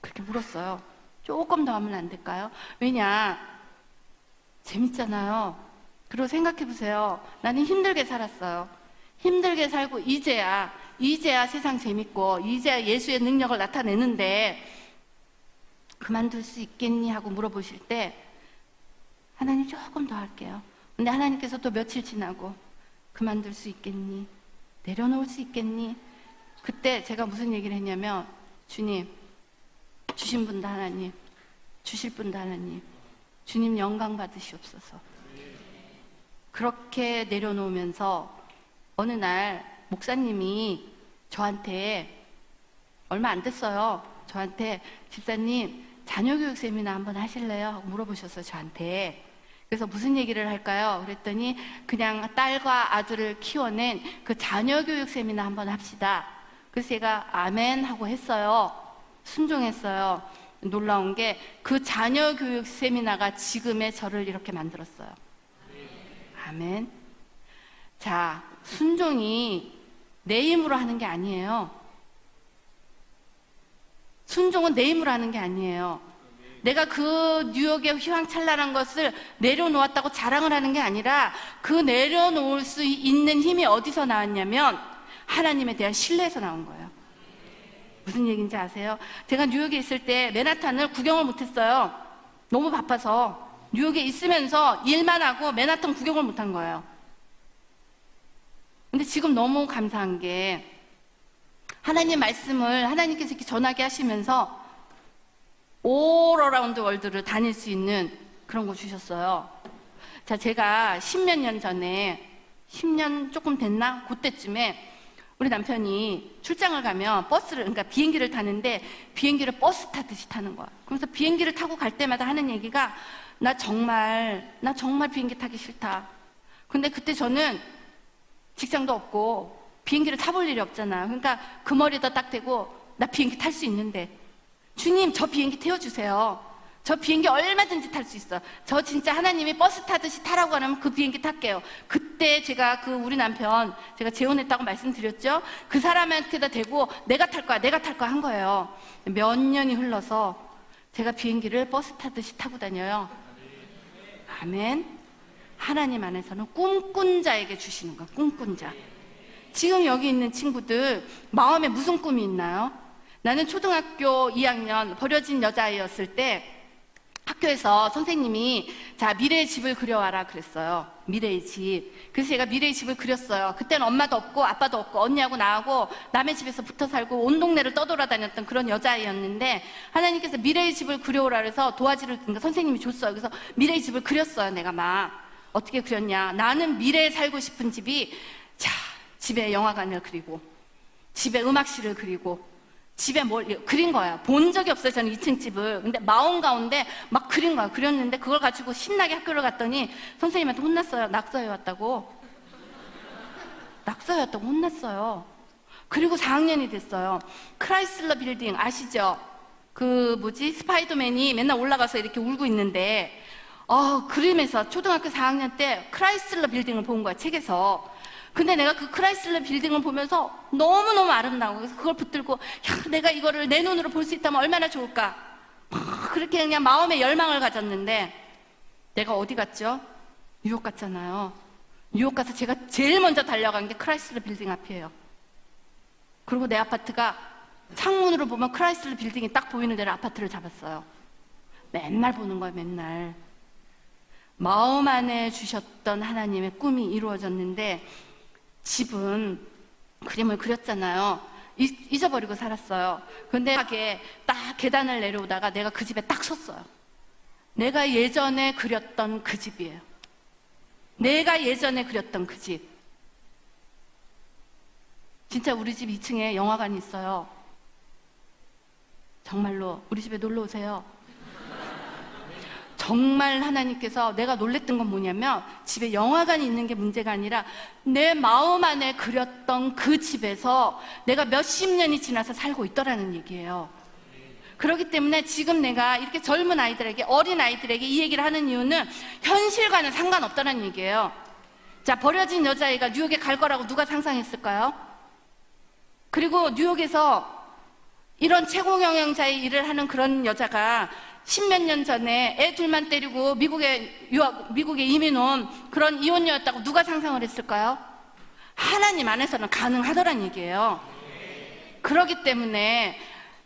Speaker 1: 그렇게 물었어요. 조금 더 하면 안 될까요? 왜냐, 재밌잖아요. 그리고 생각해 보세요. 나는 힘들게 살았어요. 힘들게 살고 이제야 세상 재밌고 이제야 예수의 능력을 나타내는데 그만둘 수 있겠니? 하고 물어보실 때, 하나님 조금 더 할게요. 근데 하나님께서 또 며칠 지나고, 그만둘 수 있겠니? 내려놓을 수 있겠니? 그때 제가 무슨 얘기를 했냐면, 주님, 주신 분도 하나님, 주실 분도 하나님, 주님 영광 받으시옵소서. 그렇게 내려놓으면서 어느 날 목사님이 저한테, 얼마 안 됐어요, 저한테, 집사님 자녀교육 세미나 한번 하실래요? 하고 물어보셨어요, 저한테. 그래서 무슨 얘기를 할까요? 그랬더니 그냥 딸과 아들을 키워낸 그 자녀교육 세미나 한번 합시다. 그래서 제가 아멘 하고 했어요. 순종했어요. 놀라운 게 그 자녀교육 세미나가 지금의 저를 이렇게 만들었어요. 아멘. 자, 순종이 내 힘으로 하는 게 아니에요. 순종은 내 힘으로 하는 게 아니에요. 내가 그 뉴욕의 휘황찬란한 것을 내려놓았다고 자랑을 하는 게 아니라, 그 내려놓을 수 있는 힘이 어디서 나왔냐면 하나님에 대한 신뢰에서 나온 거예요. 무슨 얘기인지 아세요? 제가 뉴욕에 있을 때 맨하탄을 구경을 못했어요. 너무 바빠서. 뉴욕에 있으면서 일만 하고 맨하탄 구경을 못한 거예요. 근데 지금 너무 감사한 게, 하나님 말씀을 하나님께서 이렇게 전하게 하시면서 올 어라운드 월드를 다닐 수 있는 그런 거 주셨어요. 자, 제가 10몇 년 전에, 10년 조금 됐나? 그때쯤에 우리 남편이 출장을 가면 그러니까 비행기를 타는데, 비행기를 버스 타듯이 타는 거야. 그래서 비행기를 타고 갈 때마다 하는 얘기가, 나 정말 비행기 타기 싫다. 근데 그때 저는 직장도 없고 비행기를 타볼 일이 없잖아. 그러니까 그 머리에다 딱 대고, 나 비행기 탈 수 있는데, 주님 저 비행기 태워주세요. 저 비행기 얼마든지 탈 수 있어. 저 진짜 하나님이 버스 타듯이 타라고 하면 그 비행기 탈게요. 그때 제가 우리 남편, 제가 재혼했다고 말씀드렸죠? 그 사람한테다 대고 내가 탈 거야 한 거예요. 몇 년이 흘러서 제가 비행기를 버스 타듯이 타고 다녀요. 아멘. 하나님 안에서는 꿈꾼 자에게 주시는 거야. 꿈꾼 자. 지금 여기 있는 친구들 마음에 무슨 꿈이 있나요? 나는 초등학교 2학년 버려진 여자아이였을 때 학교에서 선생님이 자, 미래의 집을 그려와라 그랬어요. 미래의 집. 그래서 제가 미래의 집을 그렸어요. 그때는 엄마도 없고 아빠도 없고 언니하고 나하고 남의 집에서 붙어 살고 온 동네를 떠돌아다녔던 그런 여자아이였는데 하나님께서 미래의 집을 그려오라 그래서 도화지를 그러니까 선생님이 줬어요. 그래서 미래의 집을 그렸어요. 내가 막 어떻게 그렸냐. 나는 미래에 살고 싶은 집이 자, 집에 영화관을 그리고 집에 음악실을 그리고 집에 뭘 그린 거야. 본 적이 없어요. 저는 2층 집을. 근데 마음 가운데 막 그린 거야. 그렸는데 그걸 가지고 신나게 학교를 갔더니 선생님한테 혼났어요. 낙서해 왔다고. 낙서해 왔다고 혼났어요. 그리고 4학년이 됐어요. 크라이슬러 빌딩 아시죠? 그 뭐지? 스파이더맨이 맨날 올라가서 이렇게 울고 있는데 그림에서 초등학교 4학년 때 크라이슬러 빌딩을 본 거야. 책에서. 근데 내가 그 크라이슬러 빌딩을 보면서 너무너무 아름다워. 그래서 그걸 붙들고 야, 내가 이거를 내 눈으로 볼 수 있다면 얼마나 좋을까. 그렇게 그냥 마음의 열망을 가졌는데 내가 어디 갔죠? 뉴욕 갔잖아요. 뉴욕 가서 제가 제일 먼저 달려간 게 크라이슬러 빌딩 앞이에요. 그리고 내 아파트가 창문으로 보면 크라이슬러 빌딩이 딱 보이는 데로 아파트를 잡았어요. 맨날 보는 거예요. 맨날. 마음 안에 주셨던 하나님의 꿈이 이루어졌는데 집은 그림을 그렸잖아요. 잊어버리고 살았어요. 근데 딱 계단을 내려오다가 내가 그 집에 딱 섰어요. 내가 예전에 그렸던 그 집이에요. 내가 예전에 그렸던 그 집. 진짜 우리 집 2층에 영화관이 있어요. 정말로 우리 집에 놀러 오세요. 정말 하나님께서 내가 놀랬던 건 뭐냐면 집에 영화관이 있는 게 문제가 아니라 내 마음 안에 그렸던 그 집에서 내가 몇십 년이 지나서 살고 있더라는 얘기예요. 그렇기 때문에 지금 내가 이렇게 젊은 아이들에게 어린 아이들에게 이 얘기를 하는 이유는 현실과는 상관없다는 얘기예요. 자, 버려진 여자아이가 뉴욕에 갈 거라고 누가 상상했을까요? 그리고 뉴욕에서 이런 최고 경영자의 일을 하는 그런 여자가 10몇 년 전에 애 둘만 때리고 미국에 이민 온 그런 이혼녀였다고 누가 상상을 했을까요? 하나님 안에서는 가능하더란 얘기예요. 그렇기 때문에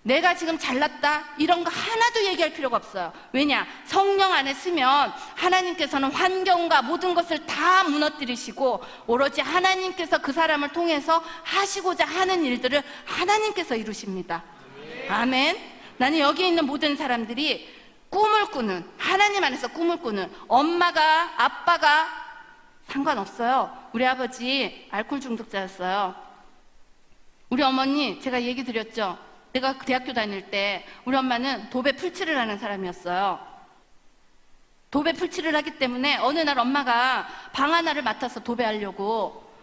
Speaker 1: 내가 지금 잘났다 이런 거 하나도 얘기할 필요가 없어요. 왜냐? 성령 안에 쓰면 하나님께서는 환경과 모든 것을 다 무너뜨리시고 오로지 하나님께서 그 사람을 통해서 하시고자 하는 일들을 하나님께서 이루십니다. 아멘. 나는 여기 있는 모든 사람들이 꿈을 꾸는, 하나님 안에서 꿈을 꾸는, 엄마가 아빠가 상관없어요. 우리 아버지 알코올 중독자였어요. 우리 어머니 제가 얘기 드렸죠. 내가 대학교 다닐 때 우리 엄마는 도배 풀칠을 하는 사람이었어요. 도배 풀칠을 하기 때문에 어느 날 엄마가 방 하나를 맡아서 도배하려고,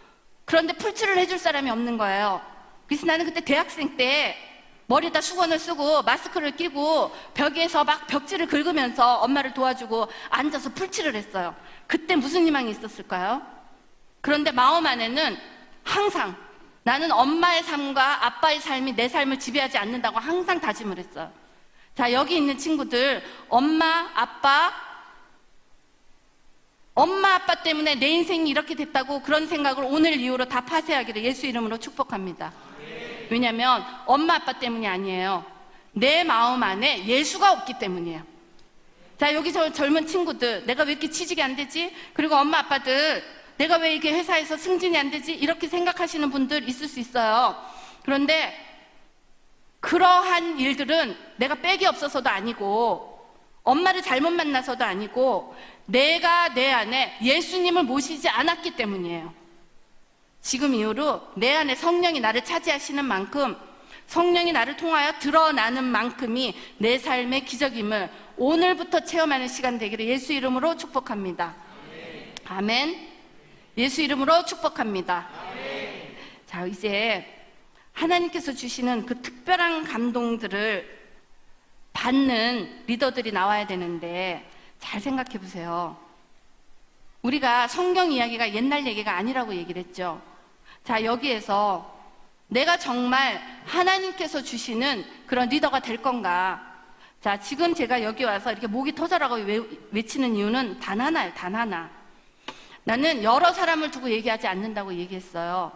Speaker 1: 그런데 풀칠을 해줄 사람이 없는 거예요. 그래서 나는 그때 대학생 때 머리에다 수건을 쓰고 마스크를 끼고 벽에서 막 벽지를 긁으면서 엄마를 도와주고 앉아서 풀칠을 했어요. 그때 무슨 희망이 있었을까요? 그런데 마음 안에는 항상 나는 엄마의 삶과 아빠의 삶이 내 삶을 지배하지 않는다고 항상 다짐을 했어요. 자, 여기 있는 친구들, 엄마, 아빠 때문에 내 인생이 이렇게 됐다고 그런 생각을 오늘 이후로 다 파쇄하기를 예수 이름으로 축복합니다. 왜냐하면 엄마 아빠 때문이 아니에요. 내 마음 안에 예수가 없기 때문이에요. 자, 여기 저 젊은 친구들, 내가 왜 이렇게 취직이 안 되지? 그리고 엄마 아빠들, 내가 왜 이렇게 회사에서 승진이 안 되지? 이렇게 생각하시는 분들 있을 수 있어요. 그런데 그러한 일들은 내가 빽이 없어서도 아니고 엄마를 잘못 만나서도 아니고 내가 내 안에 예수님을 모시지 않았기 때문이에요. 지금 이후로 내 안에 성령이 나를 차지하시는 만큼, 성령이 나를 통하여 드러나는 만큼이 내 삶의 기적임을 오늘부터 체험하는 시간 되기를 예수 이름으로 축복합니다. 아멘. 예수 이름으로 축복합니다. 아멘. 자, 이제 하나님께서 주시는 그 특별한 감동들을 받는 리더들이 나와야 되는데 잘 생각해 보세요. 우리가 성경 이야기가 옛날 얘기가 아니라고 얘기를 했죠. 자, 여기에서 내가 정말 하나님께서 주시는 그런 리더가 될 건가? 자, 지금 제가 여기 와서 이렇게 목이 터져라고 외치는 이유는 단 하나예요. 단 하나. 나는 여러 사람을 두고 얘기하지 않는다고 얘기했어요.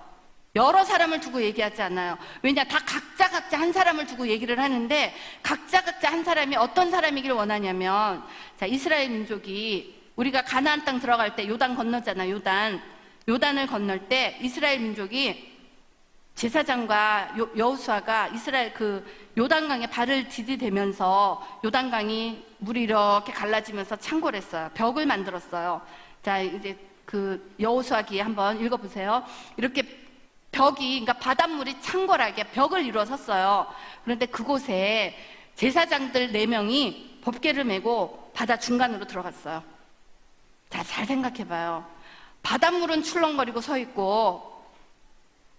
Speaker 1: 여러 사람을 두고 얘기하지 않아요. 왜냐, 다 각자 한 사람을 두고 얘기를 하는데, 각자 한 사람이 어떤 사람이길 원하냐면, 자, 이스라엘 민족이 우리가 가나안 땅 들어갈 때 요단 건너잖아. 요단을 건널 때 이스라엘 민족이 제사장과 여호수아가 이스라엘 그 요단강에 발을 디디대면서 요단강이 물이 이렇게 갈라지면서 창궐 했어요. 벽을 만들었어요. 자, 이제 그 여호수아기에 한번 읽어보세요. 이렇게 그러니까 바닷물이 창궐하게 벽을 이루어 섰어요. 그런데 그곳에 제사장들 4명이 법궤를 메고 바다 중간으로 들어갔어요. 자, 잘 생각해봐요. 바닷물은 출렁거리고 서 있고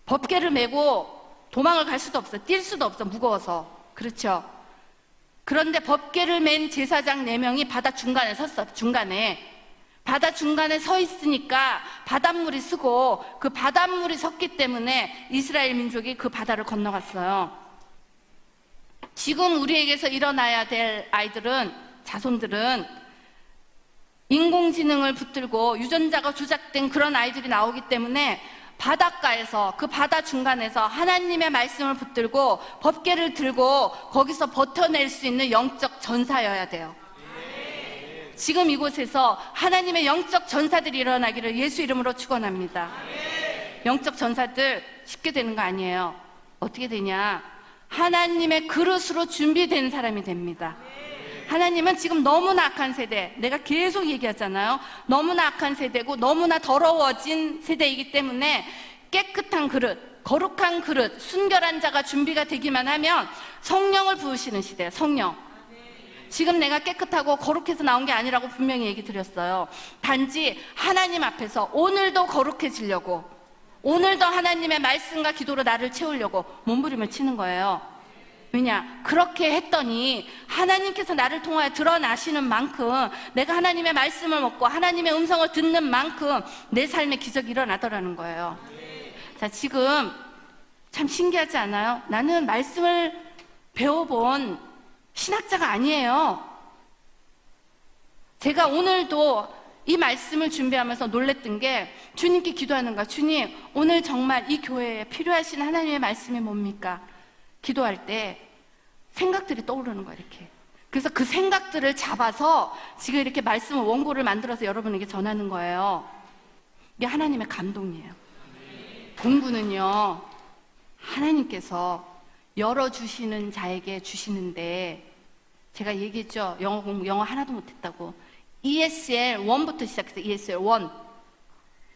Speaker 1: 법궤를 메고 도망을 갈 수도 없어. 뛸 수도 없어. 무거워서. 그렇죠? 그런데 법궤를 맨 제사장 4명이 바다 중간에 섰어. 바다 중간에 서 있으니까 바닷물이 쓰고, 그 바닷물이 섰기 때문에 이스라엘 민족이 그 바다를 건너갔어요. 지금 우리에게서 일어나야 될 자손들은 인공지능을 붙들고 유전자가 조작된 그런 아이들이 나오기 때문에 바닷가에서, 그 바다 중간에서 하나님의 말씀을 붙들고 법궤를 들고 거기서 버텨낼 수 있는 영적 전사여야 돼요. 지금 이곳에서 하나님의 영적 전사들이 일어나기를 예수 이름으로 축원합니다. 영적 전사들 쉽게 되는 거 아니에요. 어떻게 되냐? 하나님의 그릇으로 준비된 사람이 됩니다. 하나님은 지금 너무나 악한 세대, 내가 계속 얘기하잖아요. 너무나 악한 세대고 너무나 더러워진 세대이기 때문에 깨끗한 그릇, 거룩한 그릇, 순결한 자가 준비가 되기만 하면 성령을 부으시는 시대예요. 성령. 지금 내가 깨끗하고 거룩해서 나온 게 아니라고 분명히 얘기 드렸어요. 단지 하나님 앞에서 오늘도 거룩해지려고, 오늘도 하나님의 말씀과 기도로 나를 채우려고 몸부림을 치는 거예요. 왜냐? 그렇게 했더니 하나님께서 나를 통하여 드러나시는 만큼, 내가 하나님의 말씀을 먹고 하나님의 음성을 듣는 만큼 내 삶에 기적이 일어나더라는 거예요. 자, 지금 참 신기하지 않아요? 나는 말씀을 배워본 신학자가 아니에요. 제가 오늘도 이 말씀을 준비하면서 놀랬던 게, 주님께 기도하는 거야. 주님, 오늘 정말 이 교회에 필요하신 하나님의 말씀이 뭡니까? 기도할 때 생각들이 떠오르는 거야, 이렇게. 그래서 그 생각들을 잡아서 지금 이렇게 말씀을 원고를 만들어서 여러분에게 전하는 거예요. 이게 하나님의 감동이에요. 공부는요, 하나님께서 열어주시는 자에게 주시는데, 제가 얘기했죠. 영어 공부, 영어 하나도 못했다고. ESL 1부터 시작했어요. ESL 1.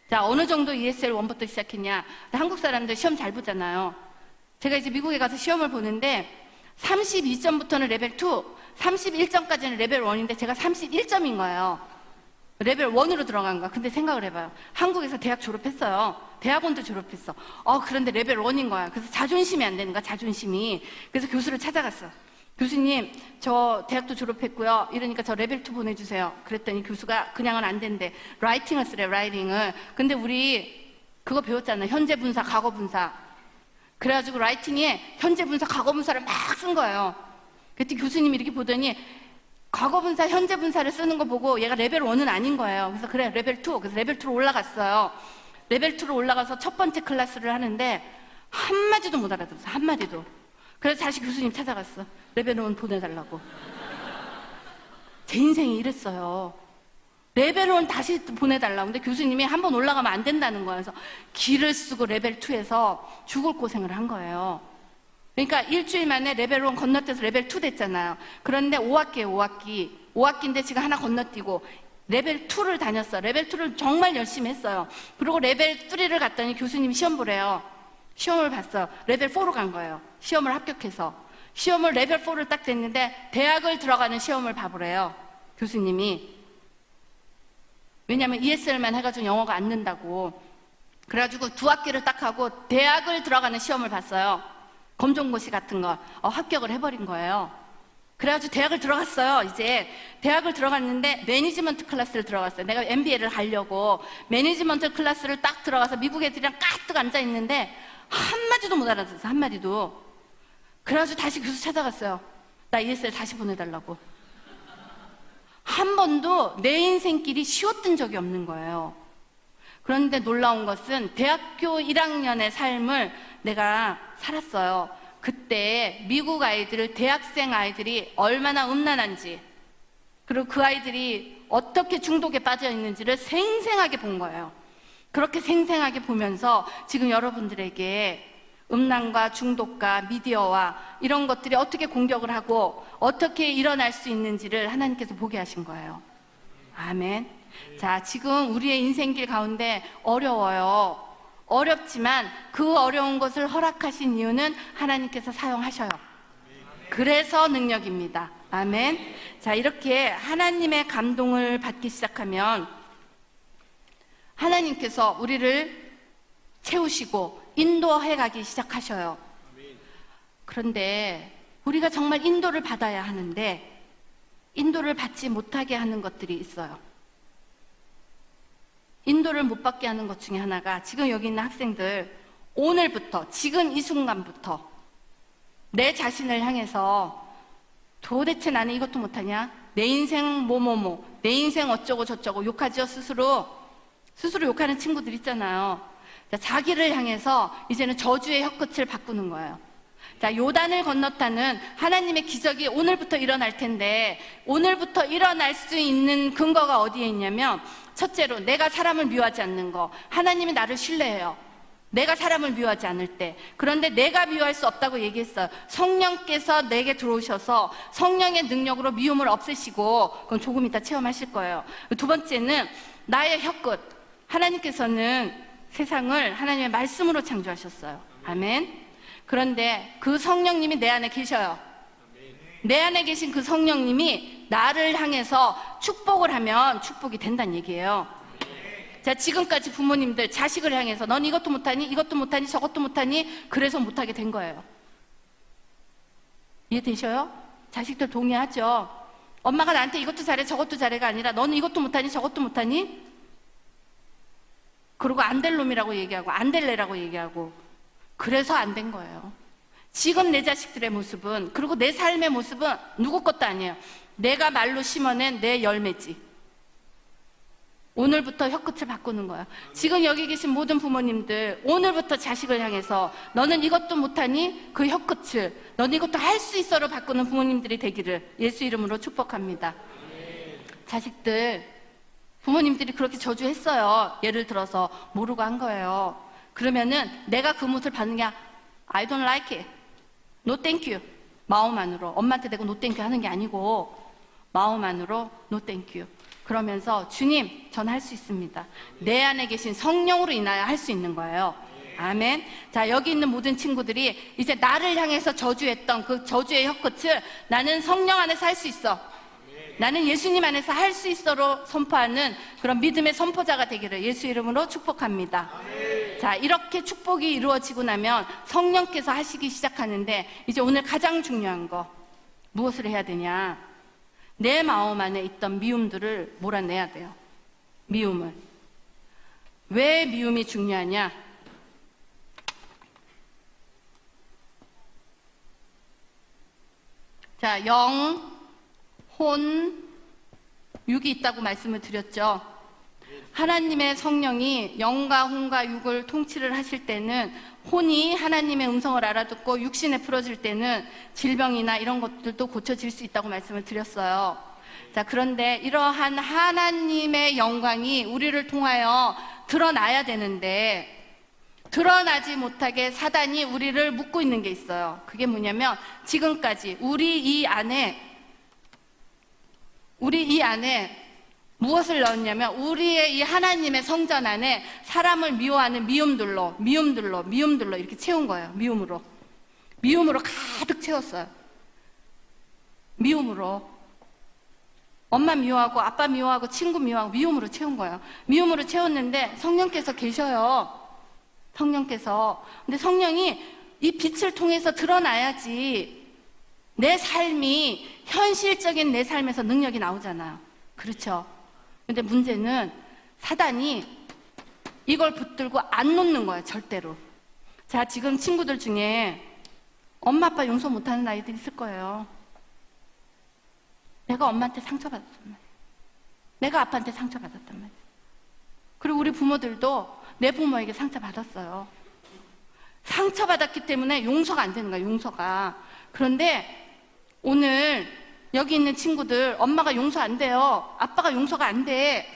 Speaker 1: 자, 어느 정도 ESL 1부터 시작했냐? 한국 사람들 시험 잘 보잖아요. 제가 이제 미국에 가서 시험을 보는데 32점부터는 레벨 2, 31점까지는 레벨 1인데 제가 31점인 거예요. 레벨 1으로 들어간 거야. 근데 생각을 해봐요. 한국에서 대학 졸업했어요. 대학원도 졸업했어. 그런데 레벨 1인 거야. 그래서 자존심이 안 되는 거야, 자존심이. 그래서 교수를 찾아갔어. 교수님, 저 대학도 졸업했고요. 이러니까 저 레벨 2 보내주세요. 그랬더니 교수가 그냥은 안 된대. 라이팅을 쓰래, 라이팅을. 근데 우리 그거 배웠잖아. 현재 분사, 과거 분사. 그래가지고 라이팅에 현재 분사, 과거 분사를 막 쓴 거예요. 그랬더니 교수님이 이렇게 보더니 과거 분사, 현재 분사를 쓰는 거 보고 얘가 레벨 1은 아닌 거예요. 그래서 그래, 레벨 2. 그래서 레벨 2로 올라갔어요. 레벨 2로 올라가서 첫 번째 클래스를 하는데 한마디도 못 알아들었어. 한마디도. 그래서 다시 교수님 찾아갔어. 레벨 1 보내달라고. 제 인생이 이랬어요. 레벨 1 다시 보내달라고. 근데 교수님이 한 번 올라가면 안 된다는 거예요. 그래서 기를 쓰고 레벨 2에서 죽을 고생을 한 거예요. 그러니까 일주일 만에 레벨 1 건너뛰어서 레벨 2 됐잖아요. 그런데 5학기에 5학기인데 지금 하나 건너뛰고 레벨 2를 다녔어. 레벨 2를 정말 열심히 했어요. 그리고 레벨 3를 갔더니 교수님이 시험 보래요. 시험을 봤어. 레벨 4로 간 거예요. 시험을 합격해서. 시험을 레벨 4를 딱 됐는데 대학을 들어가는 시험을 봐보래요. 교수님이. 왜냐면 ESL만 해가지고 영어가 안 는다고. 그래가지고 2학기를 딱 하고 대학을 들어가는 시험을 봤어요. 검정고시 같은 거. 합격을 해버린 거예요. 그래가지고 대학을 들어갔어요. 이제 대학을 들어갔는데 매니지먼트 클래스를 들어갔어요. 내가 MBA를 하려고 매니지먼트 클래스를 딱 들어가서 미국 애들이랑 까뜩 앉아있는데 한마디도 못 알아들었어. 한마디도. 그래가지고 다시 교수 찾아갔어요. 나 ESL 다시 보내달라고. 한 번도 내 인생길이 쉬웠던 적이 없는 거예요. 그런데 놀라운 것은 대학교 1학년의 삶을 내가 살았어요. 그때 미국 아이들, 대학생 아이들이 얼마나 음란한지, 그리고 그 아이들이 어떻게 중독에 빠져 있는지를 생생하게 본 거예요. 그렇게 생생하게 보면서 지금 여러분들에게 음란과 중독과 미디어와 이런 것들이 어떻게 공격을 하고 어떻게 일어날 수 있는지를 하나님께서 보게 하신 거예요. 아멘. 자, 지금 우리의 인생길 가운데 어려워요. 어렵지만 그 어려운 것을 허락하신 이유는 하나님께서 사용하셔요. 그래서 능력입니다. 아멘. 자, 이렇게 하나님의 감동을 받기 시작하면 하나님께서 우리를 채우시고 인도해 가기 시작하셔요. 그런데 우리가 정말 인도를 받아야 하는데 인도를 받지 못하게 하는 것들이 있어요. 인도를 못 받게 하는 것 중에 하나가 지금 여기 있는 학생들, 오늘부터, 지금 이 순간부터 내 자신을 향해서 도대체 나는 이것도 못하냐? 내 인생 뭐뭐뭐, 내 인생 어쩌고 저쩌고 욕하죠. 스스로 욕하는 친구들 있잖아요. 자, 자기를 향해서 이제는 저주의 혀끝을 바꾸는 거예요. 자, 요단을 건넜다는 하나님의 기적이 오늘부터 일어날 텐데, 오늘부터 일어날 수 있는 근거가 어디에 있냐면, 첫째로 내가 사람을 미워하지 않는 거. 하나님이 나를 신뢰해요. 내가 사람을 미워하지 않을 때. 그런데 내가 미워할 수 없다고 얘기했어요. 성령께서 내게 들어오셔서 성령의 능력으로 미움을 없애시고, 그건 조금 이따 체험하실 거예요. 두 번째는 나의 혀끝. 하나님께서는 세상을 하나님의 말씀으로 창조하셨어요. 아멘. 그런데 그 성령님이 내 안에 계셔요. 내 안에 계신 그 성령님이 나를 향해서 축복을 하면 축복이 된다는 얘기예요. 자, 지금까지 부모님들 자식을 향해서 넌 이것도 못하니, 이것도 못하니, 저것도 못하니, 그래서 못하게 된 거예요. 이해되셔요? 자식들 동의하죠? 엄마가 나한테 이것도 잘해, 저것도 잘해가 아니라 너는 이것도 못하니, 저것도 못하니? 그리고 안 될 놈이라고 얘기하고 안 될래라고 얘기하고, 그래서 안 된 거예요. 지금 내 자식들의 모습은, 그리고 내 삶의 모습은 누구 것도 아니에요. 내가 말로 심어낸 내 열매지. 오늘부터 혀끝을 바꾸는 거야. 지금 여기 계신 모든 부모님들, 오늘부터 자식을 향해서 너는 이것도 못하니 그 혀끝을 너는 이것도 할 수 있어로 바꾸는 부모님들이 되기를 예수 이름으로 축복합니다. 자식들, 부모님들이 그렇게 저주했어요. 예를 들어서 모르고 한 거예요. 그러면은 내가 그 못을 받는 게 I don't like it, no thank you, 마음 안으로. 엄마한테 대고 no thank you 하는 게 아니고 마음 안으로 no thank you. 그러면서 주님, 전 할 수 있습니다. 내 안에 계신 성령으로 인하여 할 수 있는 거예요. 아멘. 자, 여기 있는 모든 친구들이 이제 나를 향해서 저주했던 그 저주의 혀끝을 나는 성령 안에서 할 수 있어, 나는 예수님 안에서 할 수 있어로 선포하는 그런 믿음의 선포자가 되기를 예수 이름으로 축복합니다. 자, 이렇게 축복이 이루어지고 나면 성령께서 하시기 시작하는데, 이제 오늘 가장 중요한 거 무엇을 해야 되냐? 내 마음 안에 있던 미움들을 몰아내야 돼요. 미움을. 왜 미움이 중요하냐? 자, 영, 혼, 육이 있다고 말씀을 드렸죠. 하나님의 성령이 영과 혼과 육을 통치를 하실 때는, 혼이 하나님의 음성을 알아듣고 육신에 풀어질 때는 질병이나 이런 것들도 고쳐질 수 있다고 말씀을 드렸어요. 자, 그런데 이러한 하나님의 영광이 우리를 통하여 드러나야 되는데, 드러나지 못하게 사단이 우리를 묶고 있는 게 있어요. 그게 뭐냐면, 지금까지 우리 이 안에 무엇을 넣었냐면, 우리의 이 하나님의 성전 안에 사람을 미워하는 미움들로 이렇게 채운 거예요. 미움으로 가득 채웠어요. 미움으로. 엄마 미워하고 아빠 미워하고 친구 미워하고 미움으로 채운 거예요. 미움으로 채웠는데 성령께서 계셔요. 성령께서. 근데 성령이 이 빛을 통해서 드러나야지 내 삶이, 현실적인 내 삶에서 능력이 나오잖아요. 그렇죠? 근데 문제는 사단이 이걸 붙들고 안 놓는 거예요. 절대로. 자, 지금 친구들 중에 엄마 아빠 용서 못하는 아이들 있을 거예요. 내가 엄마한테 상처받았단 말이에요. 내가 아빠한테 상처받았단 말이에요. 그리고 우리 부모들도 내 부모에게 상처받았어요. 상처받았기 때문에 용서가 안 되는 거야, 용서가. 그런데 오늘 여기 있는 친구들, 엄마가 용서 안 돼요. 아빠가 용서가 안 돼.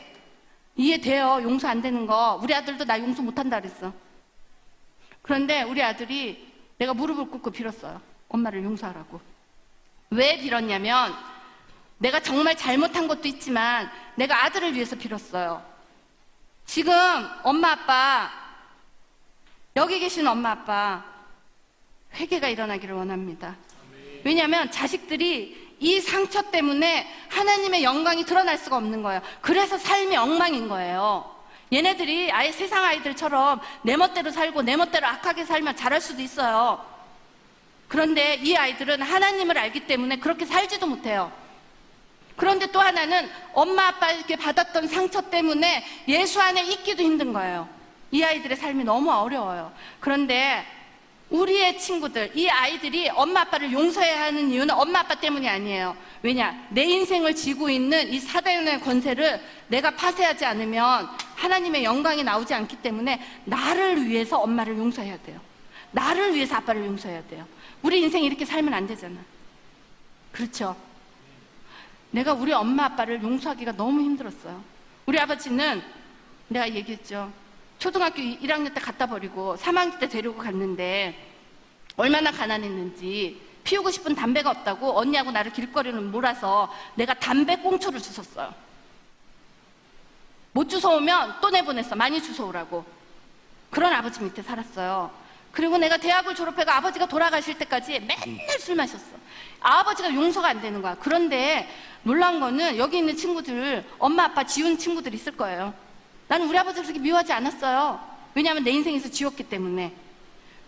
Speaker 1: 이해돼요, 용서 안 되는 거. 우리 아들도 나 용서 못 한다 그랬어. 그런데 우리 아들이 내가 무릎을 꿇고 빌었어요. 엄마를 용서하라고. 왜 빌었냐면 내가 정말 잘못한 것도 있지만 내가 아들을 위해서 빌었어요. 지금 엄마 아빠, 여기 계신 엄마 아빠 회개가 일어나기를 원합니다. 왜냐하면 자식들이 이 상처 때문에 하나님의 영광이 드러날 수가 없는 거예요. 그래서 삶이 엉망인 거예요. 얘네들이 아예 세상 아이들처럼 내 멋대로 살고 내 멋대로 악하게 살면 잘할 수도 있어요. 그런데 이 아이들은 하나님을 알기 때문에 그렇게 살지도 못해요. 그런데 또 하나는 엄마 아빠에게 받았던 상처 때문에 예수 안에 있기도 힘든 거예요. 이 아이들의 삶이 너무 어려워요. 그런데 우리의 친구들, 이 아이들이 엄마 아빠를 용서해야 하는 이유는 엄마 아빠 때문이 아니에요. 왜냐? 내 인생을 지고 있는 이 사단의 권세를 내가 파쇄하지 않으면 하나님의 영광이 나오지 않기 때문에 나를 위해서 엄마를 용서해야 돼요. 나를 위해서 아빠를 용서해야 돼요. 우리 인생 이렇게 살면 안 되잖아. 그렇죠? 내가 우리 엄마 아빠를 용서하기가 너무 힘들었어요. 우리 아버지는 내가 얘기했죠. 초등학교 1학년 때 갖다 버리고 3학년 때 데리고 갔는데 얼마나 가난했는지, 피우고 싶은 담배가 없다고 언니하고 나를 길거리로 몰아서 내가 담배 꽁초를 주웠어요. 못 주워오면 또 내보냈어. 많이 주워오라고. 그런 아버지 밑에 살았어요. 그리고 내가 대학을 졸업해가 아버지가 돌아가실 때까지 맨날 술 마셨어. 아버지가 용서가 안 되는 거야. 그런데 놀라운 거는 여기 있는 친구들, 엄마 아빠 지운 친구들 있을 거예요. 나는 우리 아버지를 그렇게 미워하지 않았어요. 왜냐하면 내 인생에서 지웠기 때문에.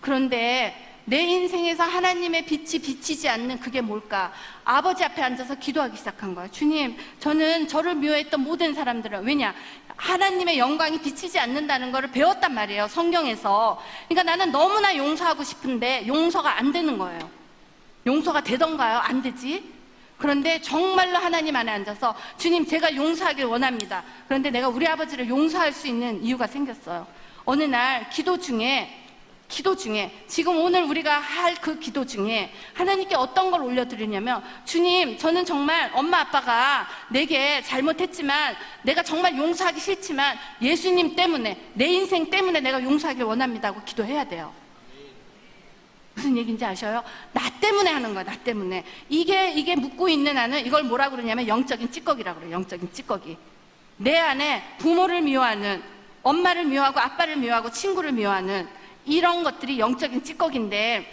Speaker 1: 그런데 내 인생에서 하나님의 빛이 비치지 않는 그게 뭘까? 아버지 앞에 앉아서 기도하기 시작한 거야. 주님, 저는 저를 미워했던 모든 사람들은, 왜냐? 하나님의 영광이 비치지 않는다는 것을 배웠단 말이에요, 성경에서. 그러니까 나는 너무나 용서하고 싶은데 용서가 안 되는 거예요. 용서가 되던가요? 안 되지? 그런데 정말로 하나님 안에 앉아서 주님, 제가 용서하길 원합니다. 그런데 내가 우리 아버지를 용서할 수 있는 이유가 생겼어요. 어느 날 기도 중에 지금 오늘 우리가 할 그 기도 중에 하나님께 어떤 걸 올려드리냐면, 주님, 저는 정말 엄마 아빠가 내게 잘못했지만 내가 정말 용서하기 싫지만 예수님 때문에, 내 인생 때문에 내가 용서하길 원합니다 하고 기도해야 돼요. 무슨 얘기인지 아셔요? 나 때문에 하는 거야, 나 때문에. 이게 묻고 있는 나는 이걸 뭐라 그러냐면 영적인 찌꺼기라고 그래요. 영적인 찌꺼기. 내 안에 부모를 미워하는, 엄마를 미워하고 아빠를 미워하고 친구를 미워하는 이런 것들이 영적인 찌꺼기인데,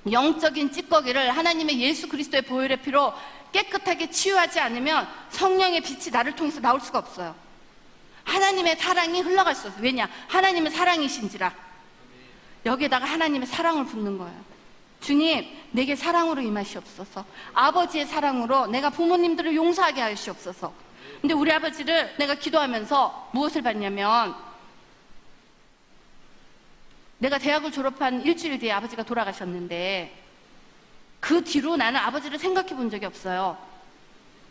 Speaker 1: 영적인 찌꺼기를 하나님의 예수 그리스도의 보혈의 피로 깨끗하게 치유하지 않으면 성령의 빛이 나를 통해서 나올 수가 없어요. 하나님의 사랑이 흘러갈 수 없어요. 왜냐? 하나님은 사랑이신지라. 여기에다가 하나님의 사랑을 붓는 거예요. 주님, 내게 사랑으로 임하시옵소서. 아버지의 사랑으로 내가 부모님들을 용서하게 하시옵소서. 근데 우리 아버지를 내가 기도하면서 무엇을 봤냐면, 내가 대학을 졸업한 일주일 뒤에 아버지가 돌아가셨는데 그 뒤로 나는 아버지를 생각해 본 적이 없어요.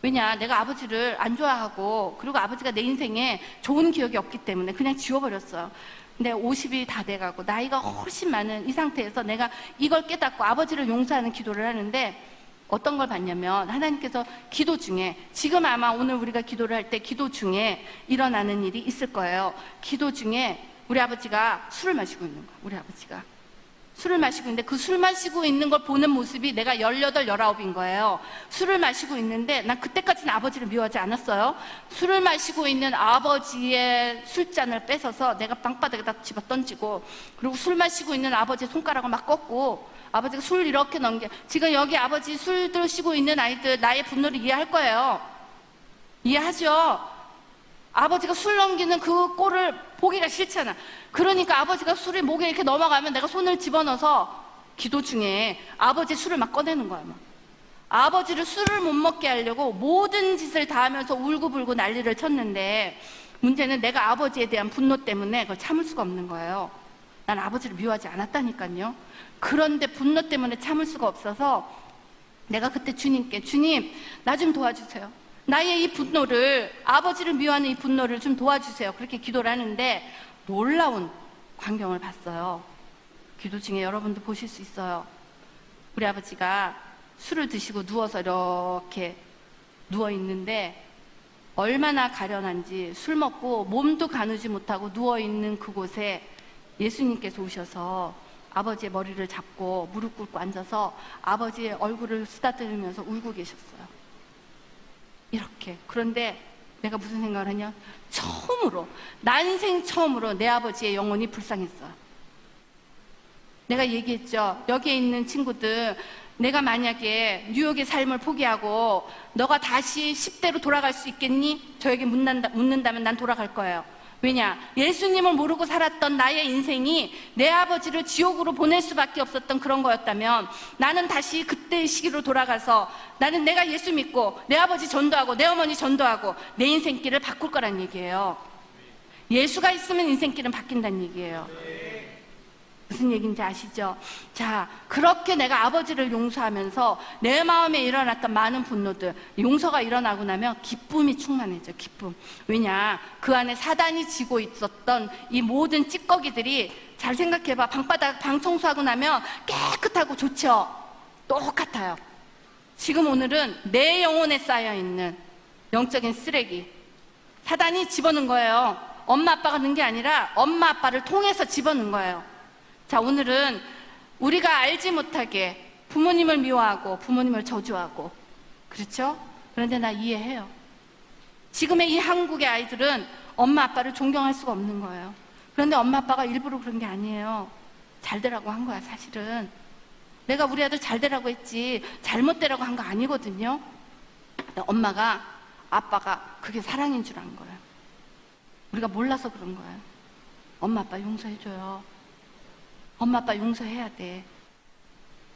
Speaker 1: 왜냐? 내가 아버지를 안 좋아하고, 그리고 아버지가 내 인생에 좋은 기억이 없기 때문에 그냥 지워버렸어요. 근데 50이 다 돼가고 나이가 훨씬 많은 이 상태에서 내가 이걸 깨닫고 아버지를 용서하는 기도를 하는데, 어떤 걸 봤냐면, 하나님께서 기도 중에, 지금 아마 오늘 우리가 기도를 할 때 기도 중에 일어나는 일이 있을 거예요. 기도 중에 우리 아버지가 술을 마시고 있는 거야. 우리 아버지가 술을 마시고 있는데, 그 술 마시고 있는 걸 보는 모습이 내가 18, 19인 거예요. 술을 마시고 있는데 난 그때까지는 아버지를 미워하지 않았어요. 술을 마시고 있는 아버지의 술잔을 뺏어서 내가 방바닥에다 집어 던지고, 그리고 술 마시고 있는 아버지의 손가락을 막 꺾고, 아버지가 술 이렇게 넘겨. 지금 여기 아버지 술 드시고 있는 아이들 나의 분노를 이해할 거예요. 이해하죠? 아버지가 술 넘기는 그 꼴을 보기가 싫잖아. 그러니까 아버지가 술이 목에 이렇게 넘어가면 내가 손을 집어넣어서 기도 중에 아버지 술을 막 꺼내는 거야. 막. 아버지를 술을 못 먹게 하려고 모든 짓을 다 하면서 울고불고 난리를 쳤는데, 문제는 내가 아버지에 대한 분노 때문에 그걸 참을 수가 없는 거예요. 난 아버지를 미워하지 않았다니까요. 그런데 분노 때문에 참을 수가 없어서 내가 그때 주님께, 주님, 나 좀 도와주세요. 나의 이 분노를, 아버지를 미워하는 이 분노를 좀 도와주세요. 그렇게 기도를 하는데 놀라운 광경을 봤어요. 기도 중에 여러분도 보실 수 있어요. 우리 아버지가 술을 드시고 누워서 이렇게 누워 있는데 얼마나 가련한지 술 먹고 몸도 가누지 못하고 누워 있는 그곳에 예수님께서 오셔서 아버지의 머리를 잡고 무릎 꿇고 앉아서 아버지의 얼굴을 쓰다듬으면서 울고 계셨어요. 이렇게. 그런데 내가 무슨 생각을 하냐? 처음으로, 난생 처음으로 내 아버지의 영혼이 불쌍했어요. 내가 얘기했죠. 여기에 있는 친구들, 내가 만약에 뉴욕의 삶을 포기하고 너가 다시 10대로 돌아갈 수 있겠니? 저에게 묻는다면 난 돌아갈 거예요. 왜냐? 예수님을 모르고 살았던 나의 인생이 내 아버지를 지옥으로 보낼 수밖에 없었던 그런 거였다면 나는 다시 그때의 시기로 돌아가서 나는 내가 예수 믿고 내 아버지 전도하고 내 어머니 전도하고 내 인생길을 바꿀 거란 얘기예요. 예수가 있으면 인생길은 바뀐다는 얘기예요. 무슨 얘기인지 아시죠? 자, 그렇게 내가 아버지를 용서하면서 내 마음에 일어났던 많은 분노들, 용서가 일어나고 나면 기쁨이 충만해져. 기쁨. 왜냐? 그 안에 사단이 지고 있었던 이 모든 찌꺼기들이, 잘 생각해봐. 방바닥 방 청소하고 나면 깨끗하고 좋죠? 똑같아요. 지금 오늘은 내 영혼에 쌓여있는 영적인 쓰레기, 사단이 집어넣은 거예요. 엄마 아빠가 넣은 게 아니라 엄마 아빠를 통해서 집어넣은 거예요. 자, 오늘은 우리가 알지 못하게 부모님을 미워하고 부모님을 저주하고, 그렇죠? 그런데 나 이해해요. 지금의 이 한국의 아이들은 엄마 아빠를 존경할 수가 없는 거예요. 그런데 엄마 아빠가 일부러 그런 게 아니에요. 잘 되라고 한 거야. 사실은 내가 우리 아들 잘 되라고 했지 잘못되라고 한 거 아니거든요. 엄마가, 아빠가 그게 사랑인 줄 안 거예요. 우리가 몰라서 그런 거예요. 엄마 아빠 용서해줘요. 엄마 아빠 용서해야 돼.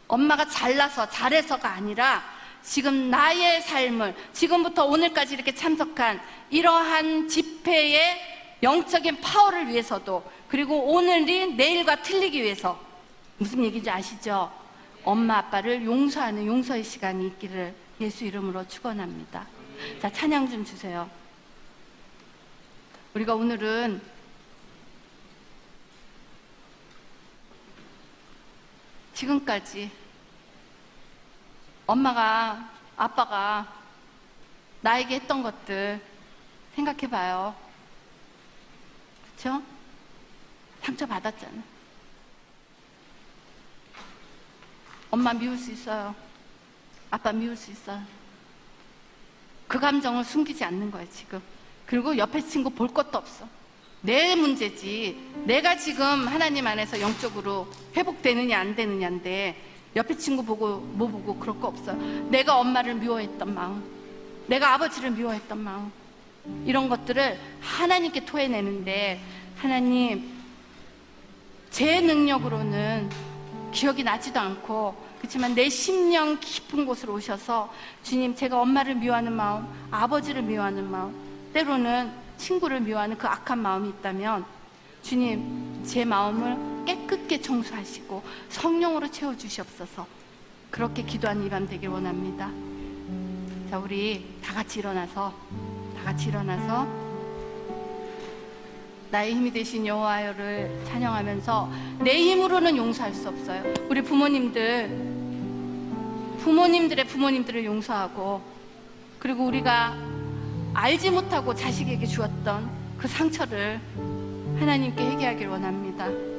Speaker 1: 엄마가 잘나서 잘해서가 아니라 지금 나의 삶을, 지금부터 오늘까지 이렇게 참석한 이러한 집회의 영적인 파워를 위해서도, 그리고 오늘이 내일과 틀리기 위해서, 무슨 얘기인지 아시죠? 엄마 아빠를 용서하는 용서의 시간이 있기를 예수 이름으로 축원합니다. 자, 찬양 좀 주세요. 우리가 오늘은 지금까지 엄마가, 아빠가 나에게 했던 것들 생각해봐요. 그렇죠? 상처 받았잖아. 엄마 미울 수 있어요. 아빠 미울 수 있어요. 그 감정을 숨기지 않는 거예요, 지금. 그리고 옆에 친구 볼 것도 없어. 내 문제지. 내가 지금 하나님 안에서 영적으로 회복되느냐 안 되느냐인데 옆에 친구 보고 뭐 보고 그럴 거 없어요. 내가 엄마를 미워했던 마음, 내가 아버지를 미워했던 마음, 이런 것들을 하나님께 토해내는데, 하나님, 제 능력으로는 기억이 나지도 않고, 그렇지만 내 심령 깊은 곳으로 오셔서, 주님, 제가 엄마를 미워하는 마음, 아버지를 미워하는 마음, 때로는 친구를 미워하는 그 악한 마음이 있다면 주님, 제 마음을 깨끗게 청소하시고 성령으로 채워주시옵소서. 그렇게 기도하는 이 밤 되길 원합니다. 자, 우리 다 같이 일어나서 나의 힘이 되신 여호와를 찬양하면서, 내 힘으로는 용서할 수 없어요. 우리 부모님들의 부모님들을 용서하고, 그리고 우리가 알지 못하고 자식에게 주었던 그 상처를 하나님께 회개하길 원합니다.